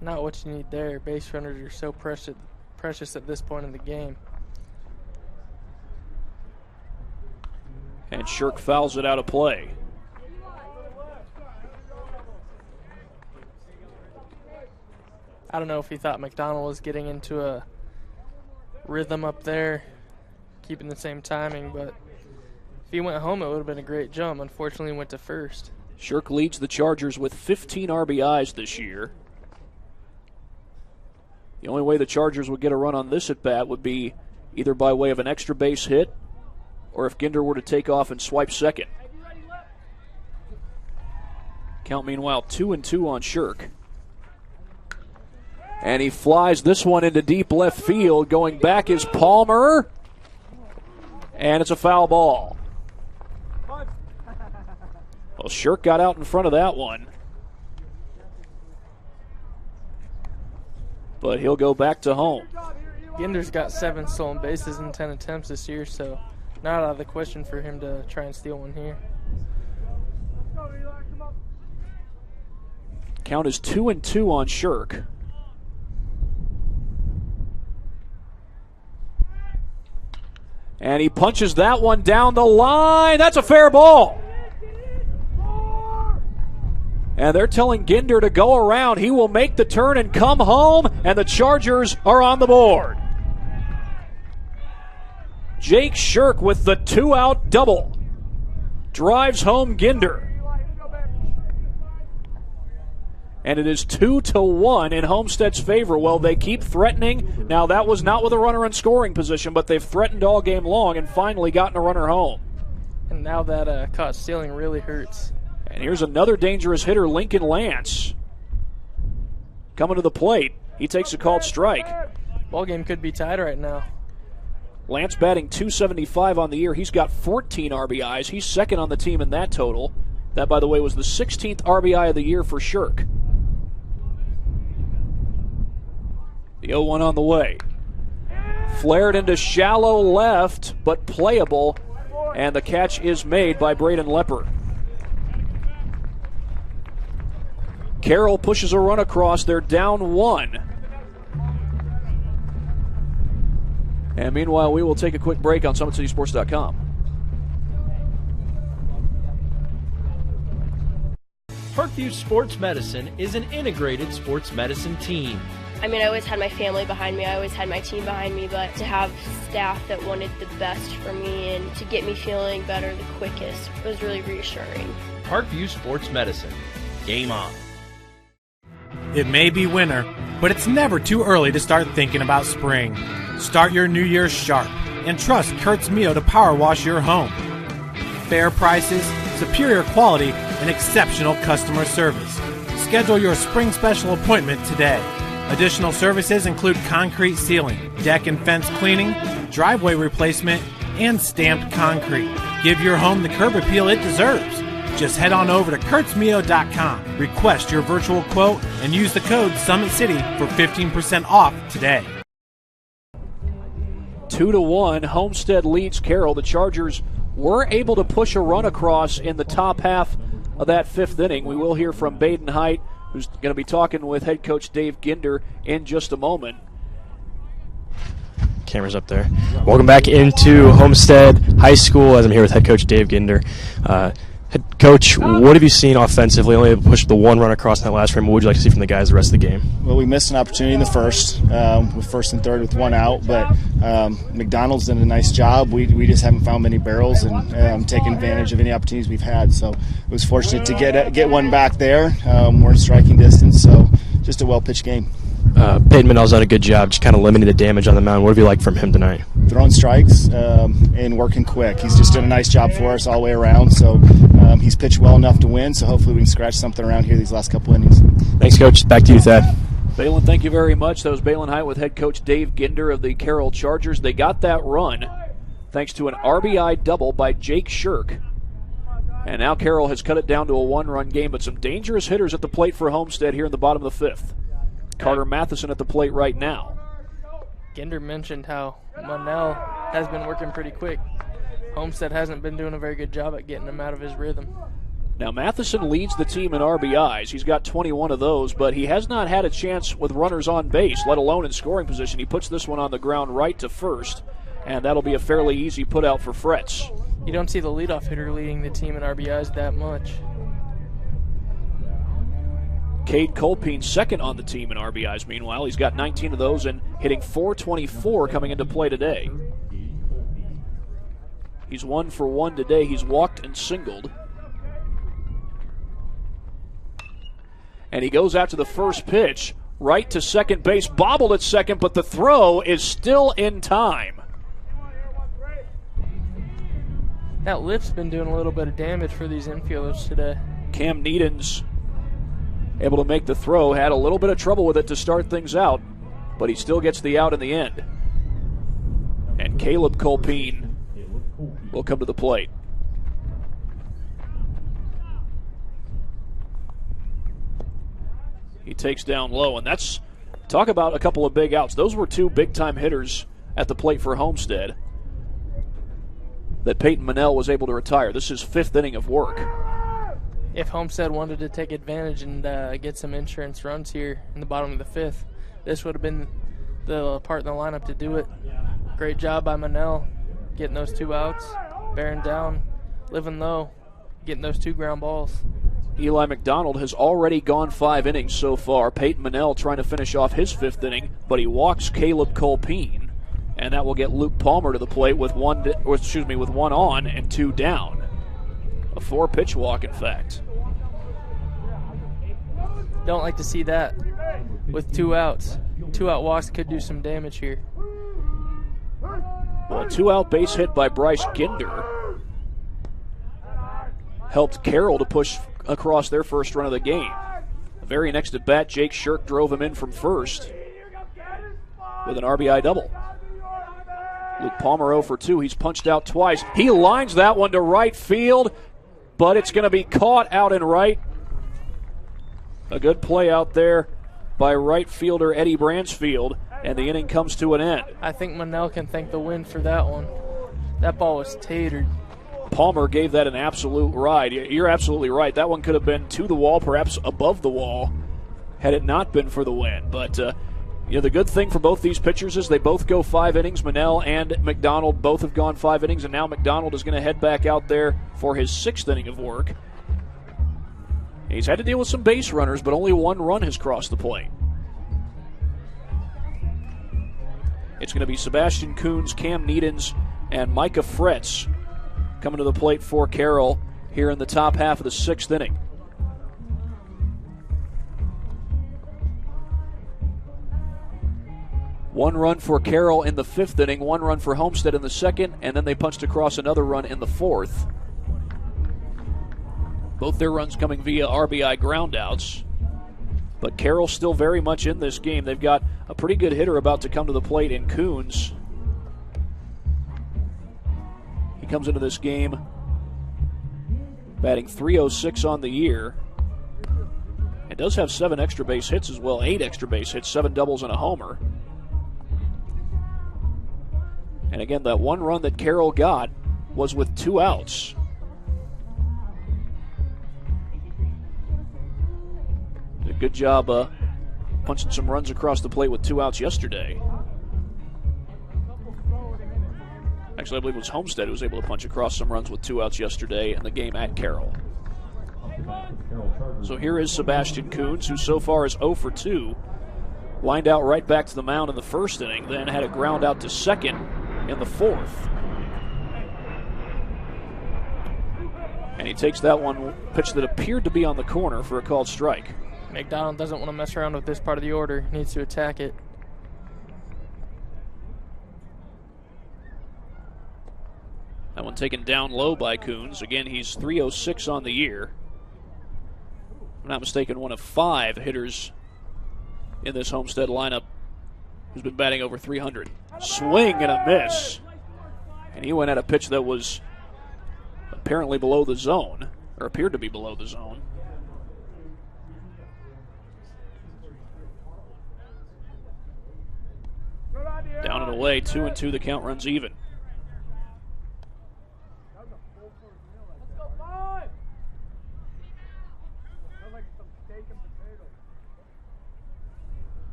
Not what you need there. Base runners are so precious at this point in the game. And Shirk fouls it out of play. I don't know if he thought McDonald was getting into a rhythm up there, keeping the same timing, but if he went home, it would have been a great jump. Unfortunately, he went to first. Shirk leads the Chargers with 15 RBIs this year. The only way the Chargers would get a run on this at-bat would be either by way of an extra base hit or if Ginder were to take off and swipe second. Count, meanwhile, 2-2 on Shirk. And he flies this one into deep left field. Going back is Palmer. And it's a foul ball. Well, Shirk got out in front of that one. But he'll go back to home. Ginder's got 7 stolen bases in 10 attempts this year, so not out of the question for him to try and steal one here. Count is 2-2 on Shirk. And he punches that one down the line. That's a fair ball. And they're telling Ginder to go around. He will make the turn and come home, and the Chargers are on the board. Jake Shirk with the 2-out double. Drives home Ginder. And it is 2-1 in Homestead's favor. Well, they keep threatening. Now, that was not with a runner in scoring position, but they've threatened all game long and finally gotten a runner home. And now that caught stealing really hurts. And here's another dangerous hitter, Lincoln Lance. coming to the plate. He takes a called strike. Ball game could be tied right now. Lance batting .275 on the year. He's got 14 RBIs. He's second on the team in that total. That, by the way, was the 16th RBI of the year for Shirk. The 0-1 on the way. Flared into shallow left, but playable. And the catch is made by Braden Lepper. Carroll pushes a run across. They're down 1. And meanwhile, we will take a quick break on SummitCitySports.com. Parkview Sports Medicine is an integrated sports medicine team. I mean, I always had my family behind me. I always had my team behind me, but to have staff that wanted the best for me and to get me feeling better the quickest was really reassuring. Parkview Sports Medicine. Game on. It may be winter, but it's never too early to start thinking about spring. Start your new year sharp and trust Kurt's Mio to power wash your home. Fair prices, superior quality, and exceptional customer service. Schedule your spring special appointment today. Additional services include concrete sealing, deck and fence cleaning, driveway replacement, and stamped concrete. Give your home the curb appeal it deserves. Just head on over to kurtzmio.com, request your virtual quote, and use the code SummitCity for 15% off today. 2-1, Homestead leads Carroll. The Chargers were able to push a run across in the top half of that 5th inning. We will hear from Baden Height, who's going to be talking with head coach Dave Ginder in just a moment. Camera's up there. Welcome back into Homestead High School as I'm here with head coach Dave Ginder. Head coach, what have you seen offensively? Only able to push the one run across in that last frame. What would you like to see from the guys the rest of the game? Well, we missed an opportunity in the first, with first and third with one out, but McDonald's done a nice job. We just haven't found many barrels and taken advantage of any opportunities we've had. So it was fortunate to get one back there. We're in striking distance, so just a well-pitched game. Peyton Manel's done a good job just kind of limiting the damage on the mound. What have you liked from him tonight? Throwing strikes and working quick. He's just done a nice job for us all the way around, so he's pitched well enough to win, so hopefully we can scratch something around here these last couple innings. Thanks, Coach. Back to you, Thad. Balin, thank you very much. That was Balin Height with head coach Dave Ginder of the Carroll Chargers. They got that run thanks to an RBI double by Jake Shirk. And now Carroll has cut it down to a one-run game, but some dangerous hitters at the plate for Homestead here in the bottom of the 5th. Carter Matheson at the plate right now. Ginder mentioned how Manel has been working pretty quick. Homestead hasn't been doing a very good job at getting him out of his rhythm. Now Matheson leads the team in RBIs. He's got 21 of those, but he has not had a chance with runners on base, let alone in scoring position. He puts this one on the ground right to first, and that'll be a fairly easy put out for Fretz. You don't see the leadoff hitter leading the team in RBIs that much. Cade Colpine second on the team in RBIs, meanwhile. He's got 19 of those and hitting .424 coming into play today. He's 1 for 1 today. He's walked and singled. And he goes out to the first pitch, right to second base, bobbled at second, but the throw is still in time. That lift's been doing a little bit of damage for these infielders today. Cam Needon's able to make the throw, had a little bit of trouble with it to start things out, but he still gets the out in the end. And Caleb Colpine will come to the plate. He takes down low, and that's, talk about a couple of big outs. Those were 2 big-time hitters at the plate for Homestead that Peyton Manel was able to retire. This is 5th inning of work. If Homestead wanted to take advantage and get some insurance runs here in the bottom of the 5th, this would have been the part in the lineup to do it. Great job by Manel getting those 2 outs, bearing down, living low, getting those 2 ground balls. Eli McDonald has already gone 5 innings so far. Peyton Manel trying to finish off his 5th inning, but he walks Caleb Colpine, and that will get Luke Palmer to the plate with one on and 2 down. A 4-pitch walk, in fact. Don't like to see that with 2 outs. 2-out walks could do some damage here. Well, a 2-out base hit by Bryce Ginder helped Carroll to push across their first run of the game. The very next at bat, Jake Shirk drove him in from first with an RBI double. Luke Palmer 0 for 2. He's punched out twice. He lines that one to right field, but it's going to be caught out in right. A good play out there by right fielder Eddie Bransfield, and the inning comes to an end. I think Manel can thank the wind for that one. That ball was tatered. Palmer gave that an absolute ride. You're absolutely right. That one could have been to the wall, perhaps above the wall, had it not been for the wind. But the good thing for both these pitchers is they both go 5 innings. Manel and McDonald both have gone 5 innings, and now McDonald is going to head back out there for his 6th inning of work. He's had to deal with some base runners, but only 1 run has crossed the plate. It's going to be Sebastian Coons, Cam Needens, and Micah Fretz coming to the plate for Carroll here in the top half of the 6th inning. One run for Carroll in the 5th inning, 1 run for Homestead in the 2nd, and then they punched across another run in the 4th. Both their runs coming via RBI groundouts. But Carroll still very much in this game. They've got a pretty good hitter about to come to the plate in Coons. He comes into this game batting .306 on the year. It does have 7 extra base hits as well, 8 extra base hits, 7 doubles and a homer. And again, that 1 run that Carroll got was with 2 outs. Did a good job punching some runs across the plate with 2 outs yesterday. Actually, I believe it was Homestead who was able to punch across some runs with 2 outs yesterday in the game at Carroll. So here is Sebastian Coons, who so far is 0 for 2. Lined out right back to the mound in the 1st inning, then had a ground out to 2nd in the 4th. And he takes that one pitch that appeared to be on the corner for a called strike. McDonald doesn't want to mess around with this part of the order. He needs to attack it. That one taken down low by Coons. Again, he's .306 on the year. If I'm not mistaken, one of 5 hitters in this Homestead lineup who's been batting over .300. Swing and a miss. And he went at a pitch that was apparently below the zone, or appeared to be below the zone. Down and away, 2-2, the count runs even.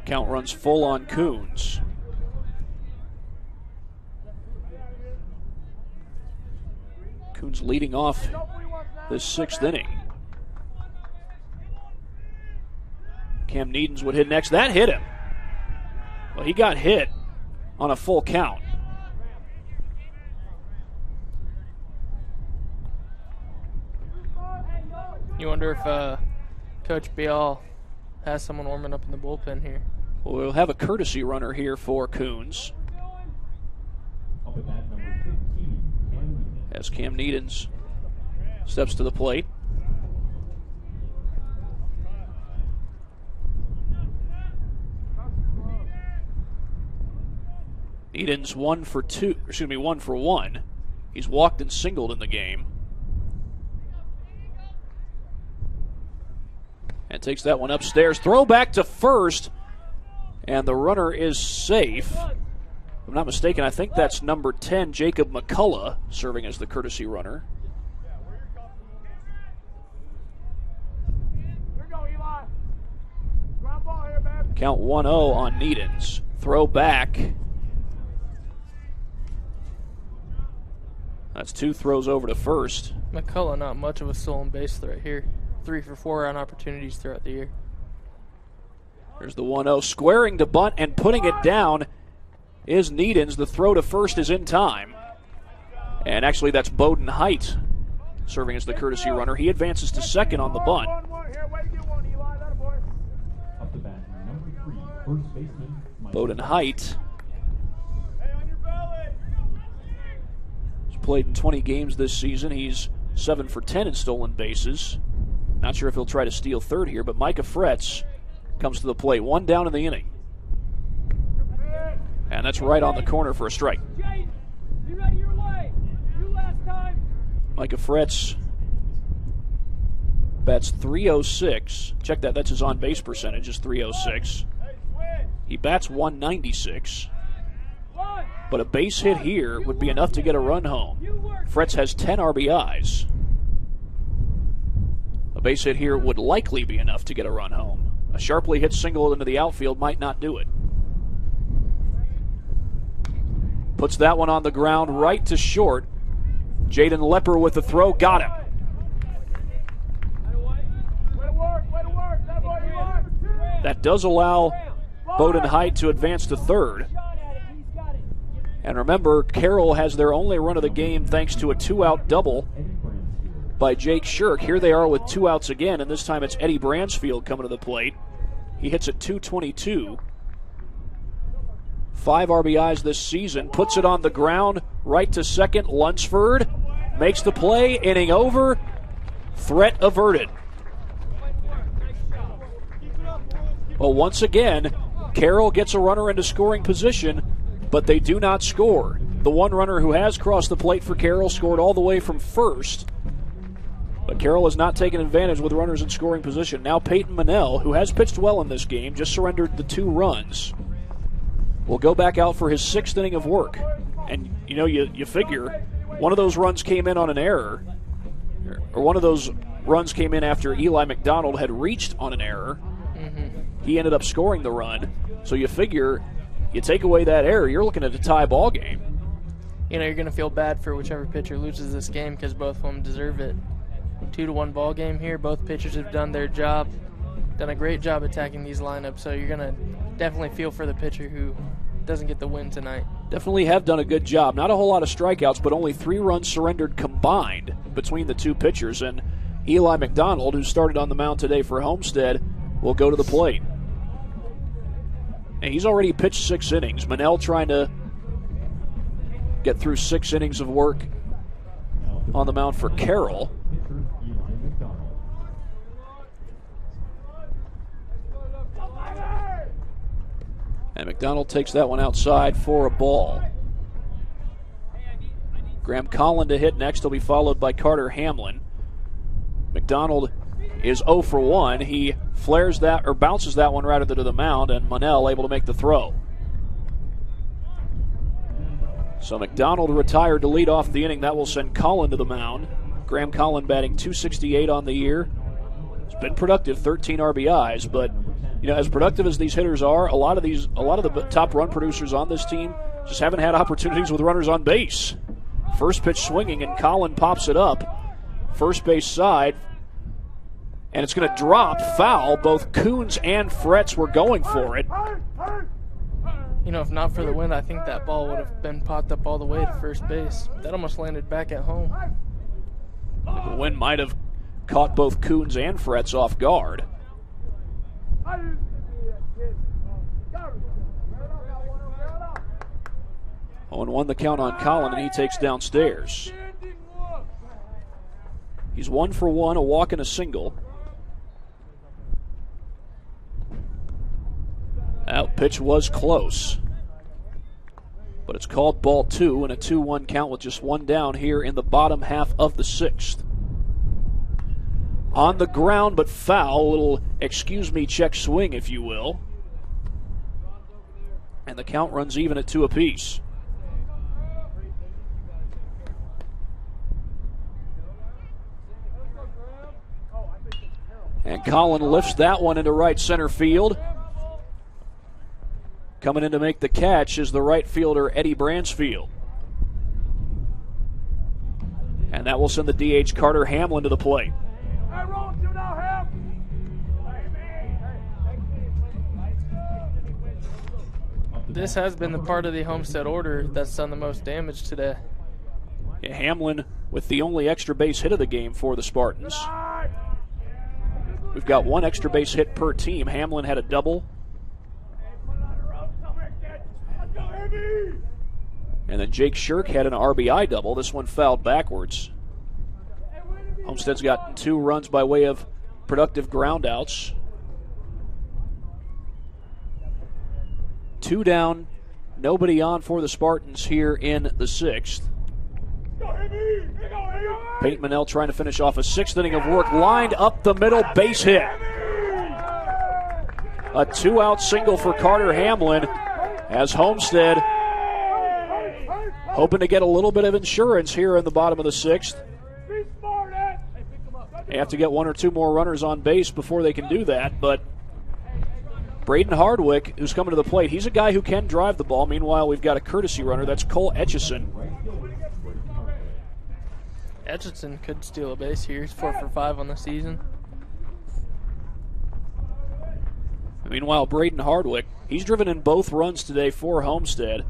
Count runs full on Coons. Coons leading off this 6th inning. Cam Needens would hit next. That hit him. Well, he got hit on a full count. You wonder if Coach Bial has someone warming up in the bullpen here. Well, we'll have a courtesy runner here for Coons. As Cam Needens steps to the plate. Needens 1 for 1. He's walked and singled in the game. And takes that one upstairs. Throw back to first. And the runner is safe. If I'm not mistaken, I think that's number 10, Jacob McCullough, serving as the courtesy runner. Count 1-0 on Needens. Throw back. That's 2 throws over to first. McCullough, not much of a stolen base threat here. 3 for 4 on opportunities throughout the year. There's the 1-0. Squaring to bunt and putting it down is Needens. The throw to first is in time. And actually, that's Bowden Height serving as the courtesy runner. He advances to second on the bunt. Bowden Height has played in 20 games this season. He's 7 for 10 in stolen bases. Not sure if he'll try to steal third here, but Micah Fretz comes to the plate. 1 down in the inning. And that's right on the corner for a strike. Micah Fretz bats .306. Check that. That's his on-base percentage is .306. He bats .196. But a base hit here would be enough to get a run home. Fretz has 10 RBIs. A base hit here would likely be enough to get a run home. A sharply hit single into the outfield might not do it. Puts that one on the ground right to short. Jaden Lepper with the throw. Got him. That does allow Bowden Height to advance to third. And remember, Carroll has their only run of the game thanks to a 2-out double by Jake Shirk. Here they are with 2 outs again, and this time it's Eddie Bransfield coming to the plate. He hits at .222. 5 RBIs this season. Puts it on the ground, right to second. Lunsford makes the play. Inning over. Threat averted. Well, once again, Carroll gets a runner into scoring position, but they do not score. The one runner who has crossed the plate for Carroll scored all the way from first. But Carroll has not taken advantage with runners in scoring position. Now Peyton Manell, who has pitched well in this game, just surrendered the 2 runs, will go back out for his 6th inning of work. And, you figure one of those runs came in on an error, or one of those runs came in after Eli McDonald had reached on an error. He ended up scoring the run. So you figure you take away that error, you're looking at a tie ball game. You're going to feel bad for whichever pitcher loses this game because both of them deserve it. 2-1 ball game here. Both pitchers have done their job, done a great job attacking these lineups. So you're going to definitely feel for the pitcher who doesn't get the win tonight. Definitely have done a good job. Not a whole lot of strikeouts, but only 3 runs surrendered combined between the 2 pitchers. And Eli McDonald, who started on the mound today for Homestead, will go to the plate. And he's already pitched 6 innings. Manell trying to get through 6 innings of work on the mound for Carroll. And McDonald takes that one outside for a ball. Graham Collin to hit next. He'll be followed by Carter Hamlin. McDonald is 0 for 1. He flares that or bounces that one right into the mound, and Manell able to make the throw. So McDonald retired to lead off the inning. That will send Collin to the mound. Graham Collin batting .268 on the year. It's been productive, 13 RBIs, but as productive as these hitters are, a lot of the top run producers on this team just haven't had opportunities with runners on base. First pitch swinging, and Collin pops it up. First base side. And it's going to drop foul. Both Coons and Fretz were going for it. If not for the wind, I think that ball would have been popped up all the way to first base. That almost landed back at home. The wind might have caught both Coons and Fretz off guard. 0-1 the count on Collin, and he takes downstairs. He's 1 for 1, a walk and a single. That pitch was close, but it's called ball 2 and a 2-1 count with just 1 down here in the bottom half of the 6th. On the ground, but foul. A little excuse-me check swing, if you will. And the count runs even at 2 apiece. And Collin lifts that one into right center field. Coming in to make the catch is the right fielder, Eddie Bransfield. And that will send the DH Carter Hamlin to the plate. This has been the part of the Homestead order that's done the most damage today. Yeah, Hamlin with the only extra base hit of the game for the Spartans. We've got 1 extra base hit per team. Hamlin had a double. And then Jake Shirk had an RBI double. This one fouled backwards. Homestead's got 2 runs by way of productive groundouts. 2 down, nobody on for the Spartans here in the 6th. Peyton Manell trying to finish off a 6th inning of work. Lined up the middle, base hit. A 2-out single for Carter Hamlin as Homestead hoping to get a little bit of insurance here in the bottom of the 6th. They have to get 1 or 2 more runners on base before they can do that, but Braden Hardwick, who's coming to the plate, he's a guy who can drive the ball. Meanwhile, we've got a courtesy runner. That's Cole Etchison. Etchison could steal a base here. He's 4 for 5 on the season. Meanwhile, Braden Hardwick, he's driven in both runs today for Homestead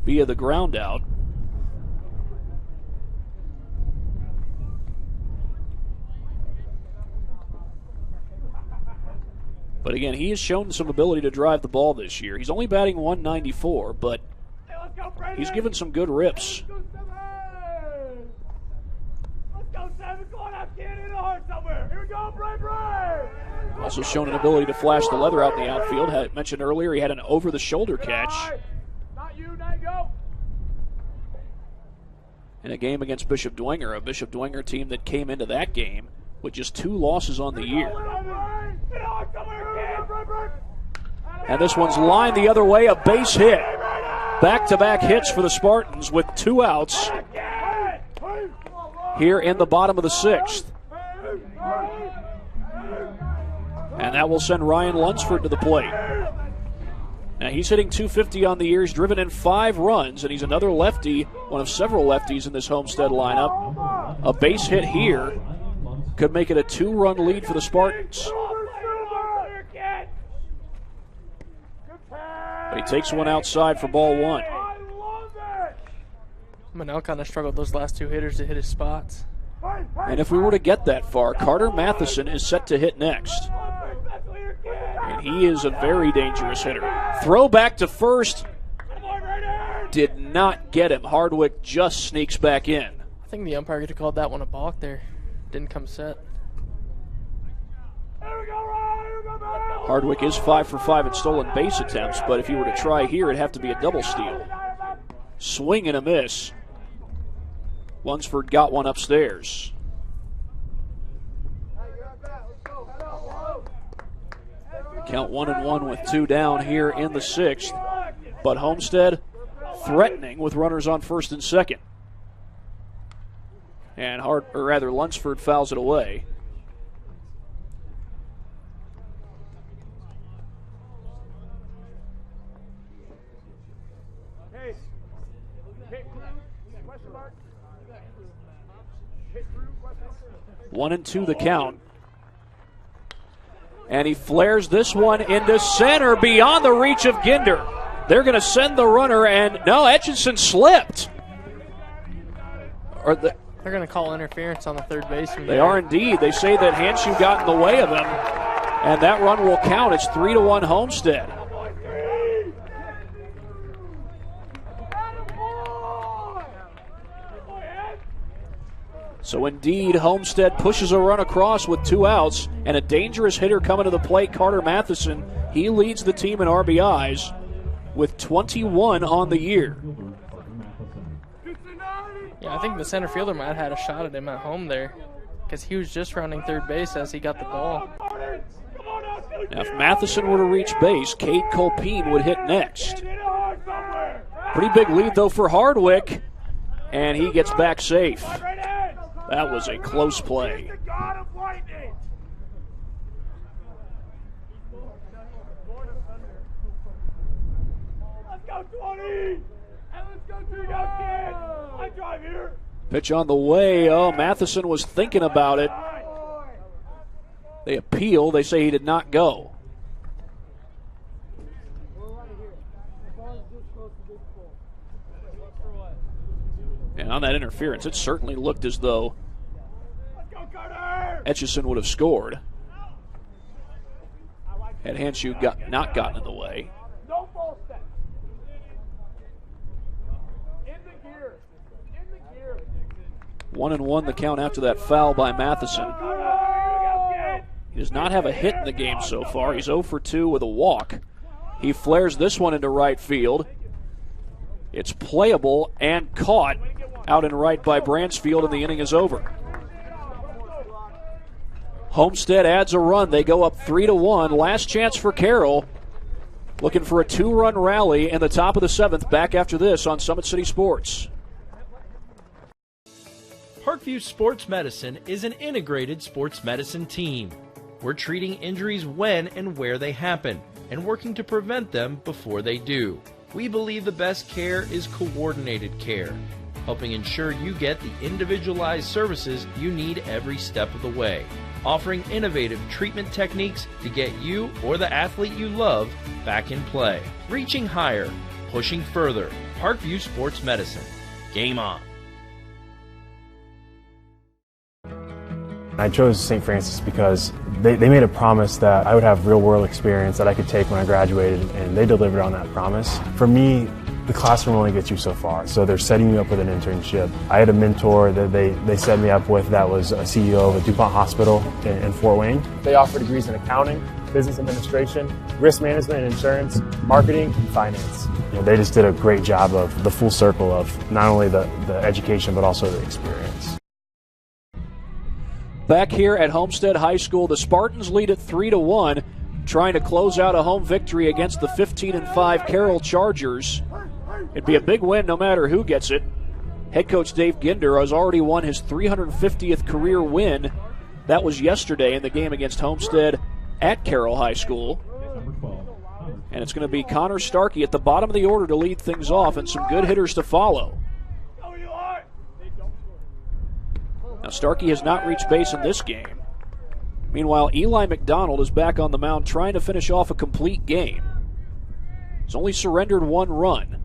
via the ground out. But again, he has shown some ability to drive the ball this year. He's only batting .194, but he's given some good rips. Also shown an ability to flash the leather out in the outfield. I mentioned earlier he had an over-the-shoulder catch in a game against Bishop Dwenger, a Bishop Dwenger team that came into that game with just 2 losses on the year. And this one's lined the other way, a base hit. Back-to-back hits for the Spartans with 2 outs here in the bottom of the 6th. And that will send Ryan Lunsford to the plate. Now he's hitting .250 on the year. He's driven in 5 runs, and he's another lefty, one of several lefties in this Homestead lineup. A base hit here could make it a 2-run lead for the Spartans. But he takes one outside for ball 1. Manel kind of struggled those last 2 hitters to hit his spots. And if we were to get that far, Carter Matheson is set to hit next. And he is a very dangerous hitter. Throw back to first. Did not get him. Hardwick just sneaks back in. I think the umpire could have called that one a balk there. Didn't come set. Hardwick is 5 for 5 in stolen base attempts, but if you were to try here, it'd have to be a double steal. Swing and a miss. Lunsford got one upstairs. Count 1-1 with 2 down here in the 6th. But Homestead threatening with runners on first and second. And Lunsford fouls it away. One and 2 the count. And he flares this one into center beyond the reach of Ginder. They're going to send the runner, and no, Etchison slipped. They're going to call interference on the third baseman. They are indeed. They say that Hanshu got in the way of him, and that run will count. It's 3-1 Homestead. So indeed, Homestead pushes a run across with 2 outs, and a dangerous hitter coming to the plate, Carter Matheson. He leads the team in RBIs with 21 on the year. Yeah, I think the center fielder might have had a shot at him at home there, because he was just rounding third base as he got the ball. Now, if Matheson were to reach base, Cade Colpine would hit next. Pretty big lead, though, for Hardwick, and he gets back safe. That was a close play. Pitch on the way. Oh, Matheson was thinking about it. They appeal. They say he did not go. And on that interference, it certainly looked as though Etchison would have scored had Hanshu not gotten in the way. 1-1 the count after that foul by Matheson. He does not have a hit in the game so far. He's 0 for 2 with a walk. He flares this one into right field. It's playable and caught out in right by Bransfield, and the inning is over. Homestead adds a run. They go up 3-1. Last chance for Carroll. Looking for a 2-run rally in the top of the 7th. Back after this on Summit City Sports. Parkview Sports Medicine is an integrated sports medicine team. We're treating injuries when and where they happen and working to prevent them before they do. We believe the best care is coordinated care, helping ensure you get the individualized services you need every step of the way, offering innovative treatment techniques to get you or the athlete you love back in play. Reaching higher, pushing further. Parkview Sports Medicine. Game on. I chose St. Francis because they made a promise that I would have real-world experience that I could take when I graduated, and they delivered on that promise. For me, the classroom only gets you so far, so they're setting you up with an internship. I had a mentor that they set me up with that was a CEO of a DuPont hospital in Fort Wayne. They offer degrees in accounting, business administration, risk management and insurance, marketing, and finance. You know, they just did a great job of the full circle of not only the education but also the experience. Back here at Homestead High School, the Spartans lead at 3-1, trying to close out a home victory against the 15-5 Carroll Chargers. It'd be a big win no matter who gets it. Head coach Dave Ginder has already won his 350th career win. That was yesterday in the game against Homestead at Carroll High School. And it's going to be Connor Starkey at the bottom of the order to lead things off, and some good hitters to follow. Now, Starkey has not reached base in this game. Meanwhile, Eli McDonald is back on the mound trying to finish off a complete game. He's only surrendered 1 run.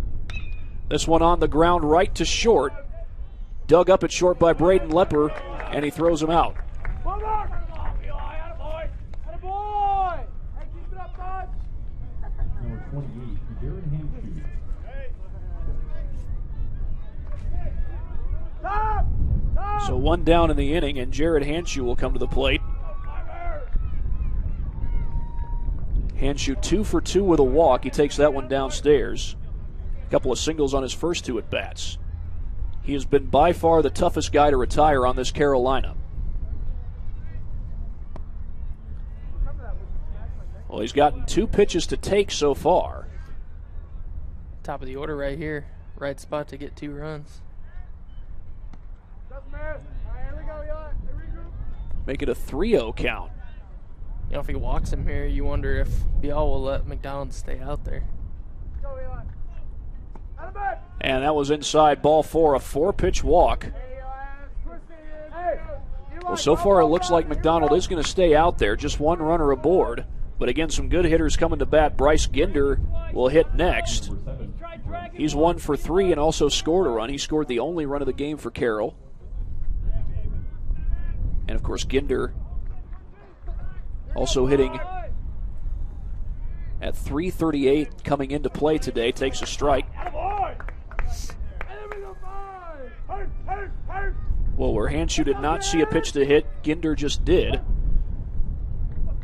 This one on the ground right to short. Dug up at short by Braden Lepper, and he throws him out. Number 28, Jared Hanshu. So 1 down in the inning, and Jared Hanshu will come to the plate. Hanshu 2 for 2 with a walk. He takes that one downstairs. A couple of singles on his first 2 at-bats. He has been by far the toughest guy to retire on this Carroll lineup. Well, he's gotten 2 pitches to take so far. Top of the order right here. Right spot to get 2 runs. Make it a 3-0 count. You know, if he walks him here, you wonder if Bial will let McDonald stay out there. And that was inside, ball 4, a 4-pitch walk. Well, so far it looks like McDonald is going to stay out there, just 1 runner aboard. But again, some good hitters coming to bat. Bryce Ginder will hit next. He's 1 for 3 and also scored a run. He scored the only run of the game for Carroll. And, of course, Ginder also hitting at .338 coming into play today. Takes a strike. Well, where Hanshu did not see a pitch to hit, Ginder just did.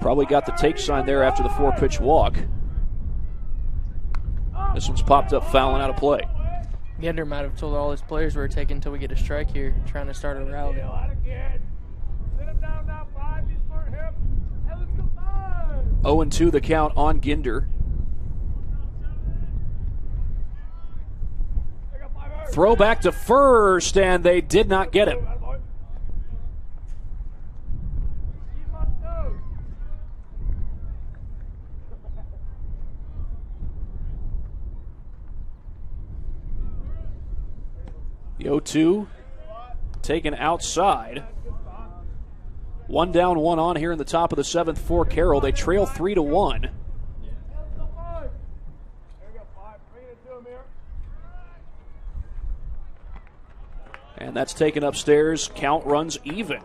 Probably got the take sign there after the 4-pitch walk. This one's popped up, fouling out of play. Ginder might have told all his players we're taking until we get a strike here, trying to start a rally. 0-2 the count on Ginder. Throw back to first, and they did not get him. The 0-2 taken outside. 1 down, 1 on here in the top of the 7th for Carroll. They trail 3-1. And that's taken upstairs. Count runs even.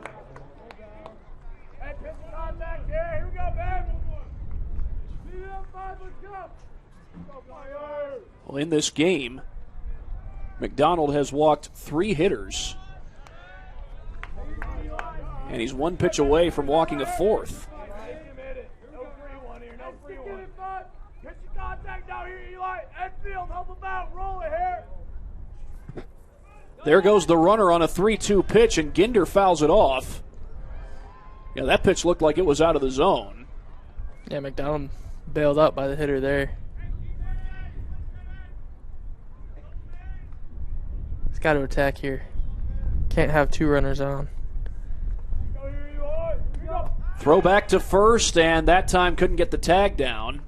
Well, in this game, McDonald has walked 3 hitters. And he's one pitch away from walking a fourth. Get your contact down here, Eli. Edfield, help him out. Roll it here. There goes the runner on a 3-2 pitch, and Ginder fouls it off. Yeah, that pitch looked like it was out of the zone. Yeah, McDonald bailed out by the hitter there. He's got to attack here. Can't have two runners on. Throw back to first, and that time couldn't get the tag down.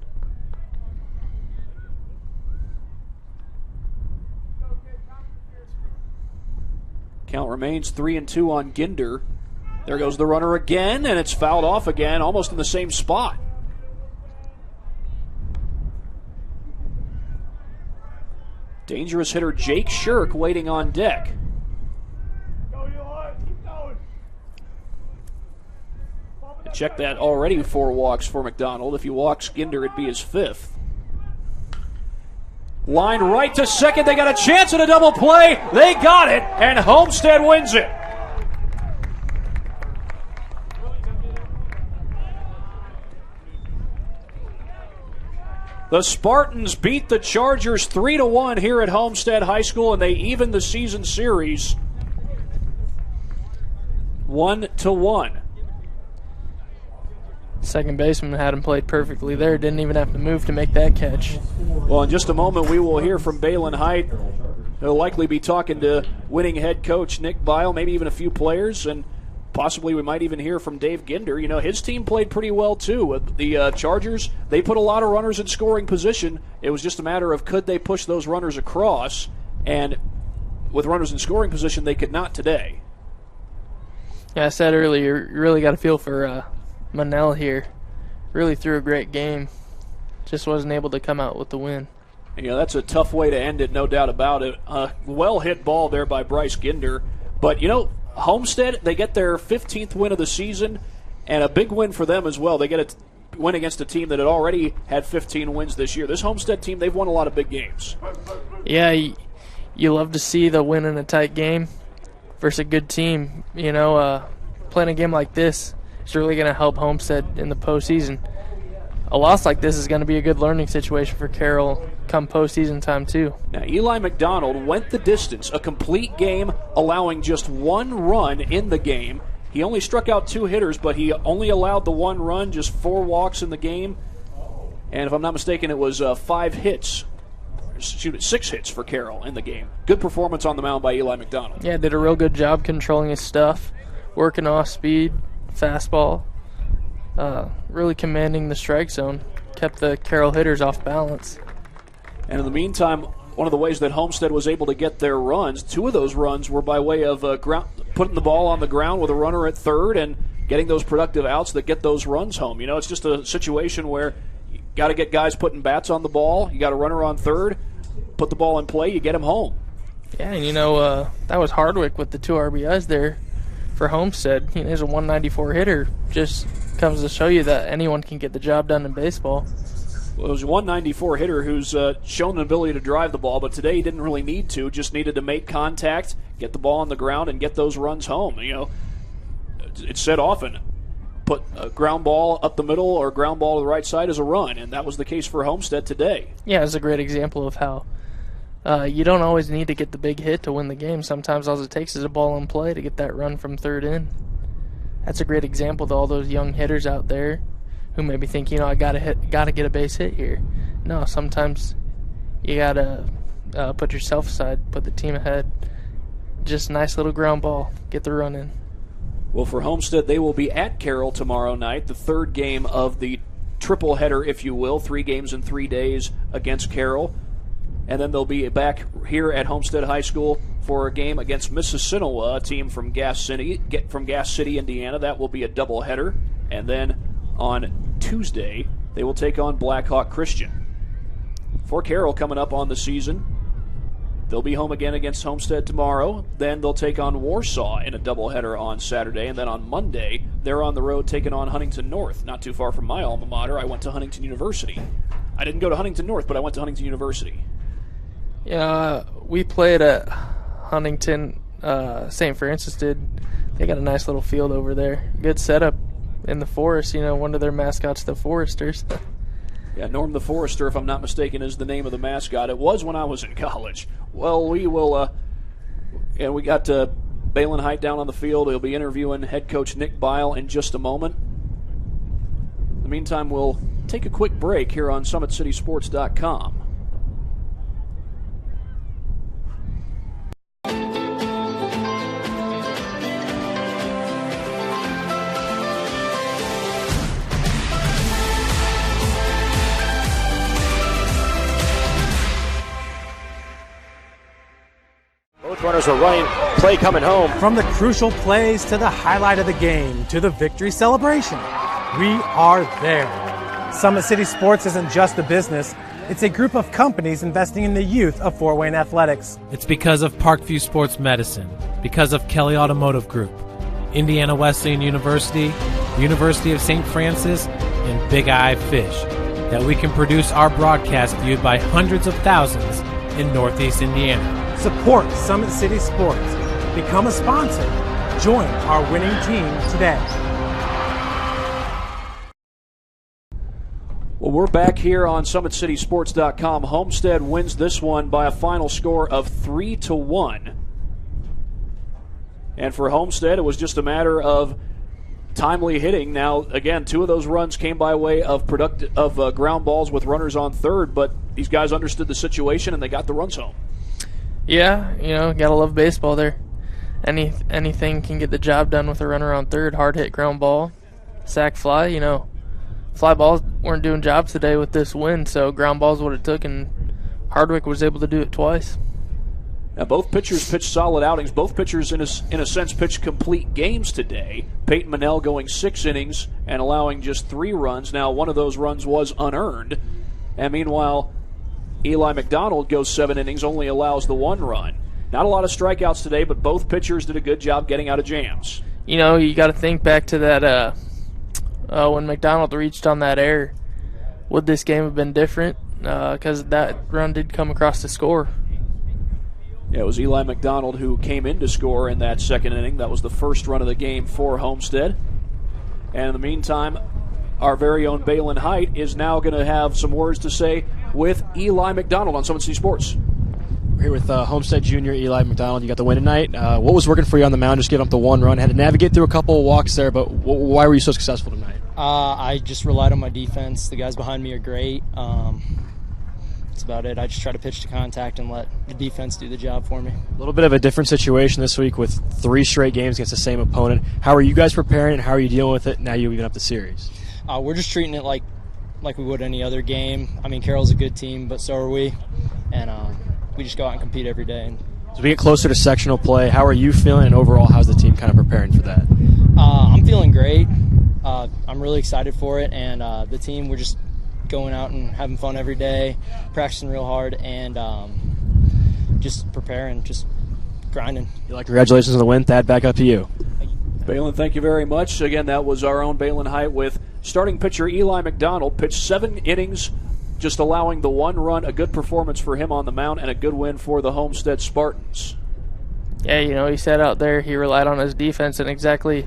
Count remains 3-2 on Ginder. There goes the runner again, and it's fouled off again, almost in the same spot. Dangerous hitter Jake Shirk waiting on deck. Check that, already 4 walks for McDonald. If he walks Ginder, it'd be his 5th. Line right to second. They got a chance at a double play. They got it, and Homestead wins it. The Spartans beat the Chargers 3-1 here at Homestead High School, and they evened the season series 1-1. Second baseman had him played perfectly there. Didn't even have to move to make that catch. Well, in just a moment, we will hear from Balin Height. He'll likely be talking to winning head coach Nick Bile, maybe even a few players, and possibly we might even hear from Dave Ginder. You know, his team played pretty well, too. The Chargers, they put a lot of runners in scoring position. It was just a matter of could they push those runners across, and with runners in scoring position, they could not today. Yeah, I said earlier, you really got to feel for Manel here. Really threw a great game. Just wasn't able to come out with the win. You know, that's a tough way to end it, no doubt about it. Well-hit ball there by Bryce Ginder. But, you know, Homestead, they get their 15th win of the season, and a big win for them as well. They get a win against a team that had already had 15 wins this year. This Homestead team, they've won a lot of big games. Yeah, you love to see the win in a tight game versus a good team. You know, playing a game like this is really going to help Homestead in the postseason. A loss like this is going to be a good learning situation for Carroll come postseason time, too. Now, Eli McDonald went the distance, a complete game, allowing just 1 run in the game. He only struck out 2 hitters, but he only allowed the 1 run, just 4 walks in the game. And if I'm not mistaken, it was 6 hits for Carroll in the game. Good performance on the mound by Eli McDonald. Yeah, did a real good job controlling his stuff, working off speed, fastball. Really commanding the strike zone. Kept the Carroll hitters off balance. And in the meantime, one of the ways that Homestead was able to get their runs, 2 of those runs were by way of putting the ball on the ground with a runner at third and getting those productive outs that get those runs home. You know, it's just a situation where you got to get guys putting bats on the ball. You got a runner on third, put the ball in play, you get him home. Yeah, and you know, that was Hardwick with the 2 RBIs there for Homestead. You know, he's a 194 hitter. Just comes to show you that anyone can get the job done in baseball. Well, it was a 194 hitter who's shown an ability to drive the ball, but today he didn't really need to. Just needed to make contact, get the ball on the ground, and get those runs home. You know, it's said often, put a ground ball up the middle or ground ball to the right side is a run, and that was the case for Homestead today. Yeah, it's a great example of how you don't always need to get the big hit to win the game. Sometimes all it takes is a ball in play to get that run from third in. That's a great example to all those young hitters out there who maybe think, you know, I gotta get a base hit here. No, sometimes you gotta put yourself aside, put the team ahead. Just a nice little ground ball, get the run in. Well, for Homestead, they will be at Carroll tomorrow night, the 3rd game of the triple header, if you will, 3 games in 3 days against Carroll. And then they'll be back here at Homestead High School for a game against Mississinawa, a team from Gas City, Indiana. That will be a doubleheader. And then on Tuesday, they will take on Blackhawk Christian. For Carroll coming up on the season, they'll be home again against Homestead tomorrow. Then they'll take on Warsaw in a doubleheader on Saturday. And then on Monday, they're on the road taking on Huntington North, not too far from my alma mater. I went to Huntington University. I didn't go to Huntington North, but I went to Huntington University. Yeah, we played at Huntington. St. Francis did They got a nice little field over there. Good setup in the forest. One of their mascots, the Foresters. Yeah, Norm the Forester, if I'm not mistaken, is the name of the mascot. It was when I was in college. Well, we will, and we got Balin Height down on the field. He'll be interviewing head coach Nick Bile in just a moment. In the meantime, we'll take a quick break here on SummitCitySports.com. Runners are running, play coming home. From the crucial plays to the highlight of the game to the victory celebration, we are there. Summit City Sports isn't just a business, it's a group of companies investing in the youth of Fort Wayne athletics. It's because of Parkview Sports Medicine, because of Kelly Automotive Group, Indiana Wesleyan University, University of St. Francis, and Big Eye Fish, that we can produce our broadcast viewed by hundreds of thousands in Northeast Indiana. Support Summit City Sports. Become a sponsor. Join our winning team today. Well, we're back here on SummitCitySports.com. Homestead wins this one by a final score of 3-1. And for Homestead, it was just a matter of timely hitting. Now, again, 2 of those runs came by way of ground balls with runners on third, but these guys understood the situation and they got the runs home. Yeah, gotta love baseball there. Anything can get the job done with a runner on third. Hard hit ground ball, sac fly. Fly balls weren't doing jobs today with this win, so ground ball's what it took, and Hardwick was able to do it twice. Now, both pitchers pitched solid outings. Both pitchers, in a sense, pitched complete games today. Peyton Manel going 6 innings and allowing just 3 runs. Now, one of those runs was unearned, and meanwhile, Eli McDonald goes 7 innings, only allows the 1 run. Not a lot of strikeouts today, but both pitchers did a good job getting out of jams. You got to think back to that when McDonald reached on that error. Would this game have been different? Because that run did come across the score. Yeah, it was Eli McDonald who came in to score in that 2nd inning. That was the first run of the game for Homestead. And in the meantime, our very own Balin Height is now going to have some words to say with Eli McDonald on Summit City Sports. We're here with Homestead Junior Eli McDonald. You got the win tonight. What was working for you on the mound, just giving up the 1 run? Had to navigate through a couple of walks there, but why were you so successful tonight? I just relied on my defense. The guys behind me are great. That's about it. I just try to pitch to contact and let the defense do the job for me. A little bit of a different situation this week with 3 straight games against the same opponent. How are you guys preparing, and how are you dealing with it now you even up the series? We're just treating it like we would any other game. I mean, Carroll's a good team, but so are we. And we just go out and compete every day. As we get closer to sectional play, how are you feeling, and overall, how's the team kind of preparing for that? I'm feeling great. I'm really excited for it, and the team, we're just going out and having fun every day, practicing real hard, and just preparing, just grinding. Congratulations on the win. Thad, back up to you. Balin, thank you very much. Again, that was our own Balin Height with starting pitcher Eli McDonald. Pitched 7 innings, just allowing the 1 run. A good performance for him on the mound and a good win for the Homestead Spartans. Yeah, he sat out there. He relied on his defense and exactly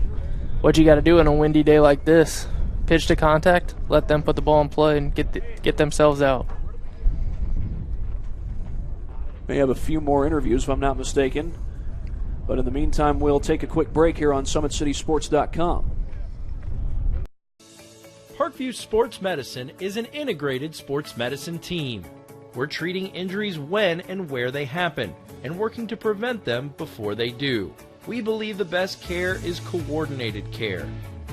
what you got to do in a windy day like this. Pitch to contact, let them put the ball in play and get themselves out. May have a few more interviews if I'm not mistaken. But in the meantime, we'll take a quick break here on SummitCitySports.com. Parkview Sports Medicine is an integrated sports medicine team. We're treating injuries when and where they happen and working to prevent them before they do. We believe the best care is coordinated care,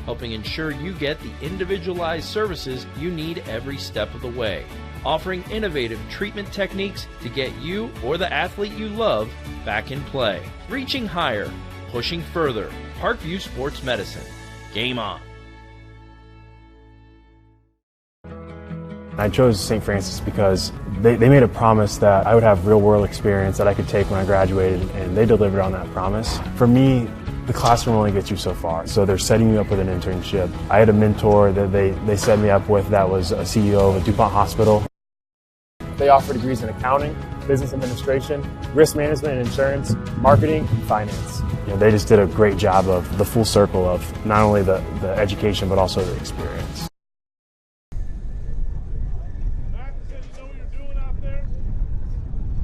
helping ensure you get the individualized services you need every step of the way, offering innovative treatment techniques to get you or the athlete you love back in play. Reaching higher, pushing further. Parkview Sports Medicine. Game on. I chose St. Francis because they made a promise that I would have real-world experience that I could take when I graduated, and they delivered on that promise. For me, the classroom only gets you so far, so they're setting you up with an internship. I had a mentor that they set me up with that was a CEO of a DuPont hospital. They offer degrees in accounting, business administration, risk management and insurance, marketing, and finance. They just did a great job of the full circle of not only the education but also the experience.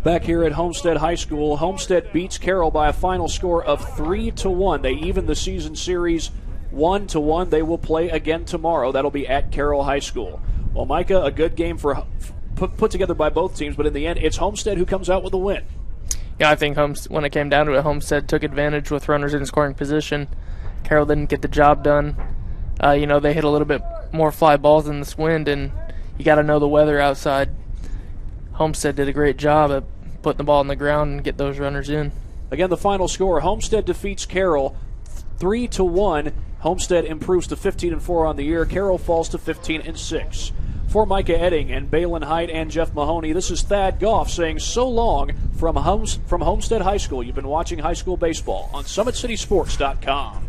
Back here at Homestead High School, Homestead beats Carroll by a final score of 3-1. They even the season series 1-1. They will play again tomorrow. That'll be at Carroll High School. Well, Micah, a good game put together by both teams, but in the end, it's Homestead who comes out with the win. Yeah, I think when it came down to it, Homestead took advantage with runners in scoring position. Carroll didn't get the job done. They hit a little bit more fly balls in this wind, and you got to know the weather outside. Homestead did a great job at putting the ball on the ground and get those runners in. Again, the final score, Homestead defeats Carroll 3-1. Homestead improves to 15-4 on the year. Carroll falls to 15-6. For Micah Edding and Balin Height and Jeff Mahoney, this is Thad Goff saying so long from Homestead High School. You've been watching high school baseball on SummitCitySports.com.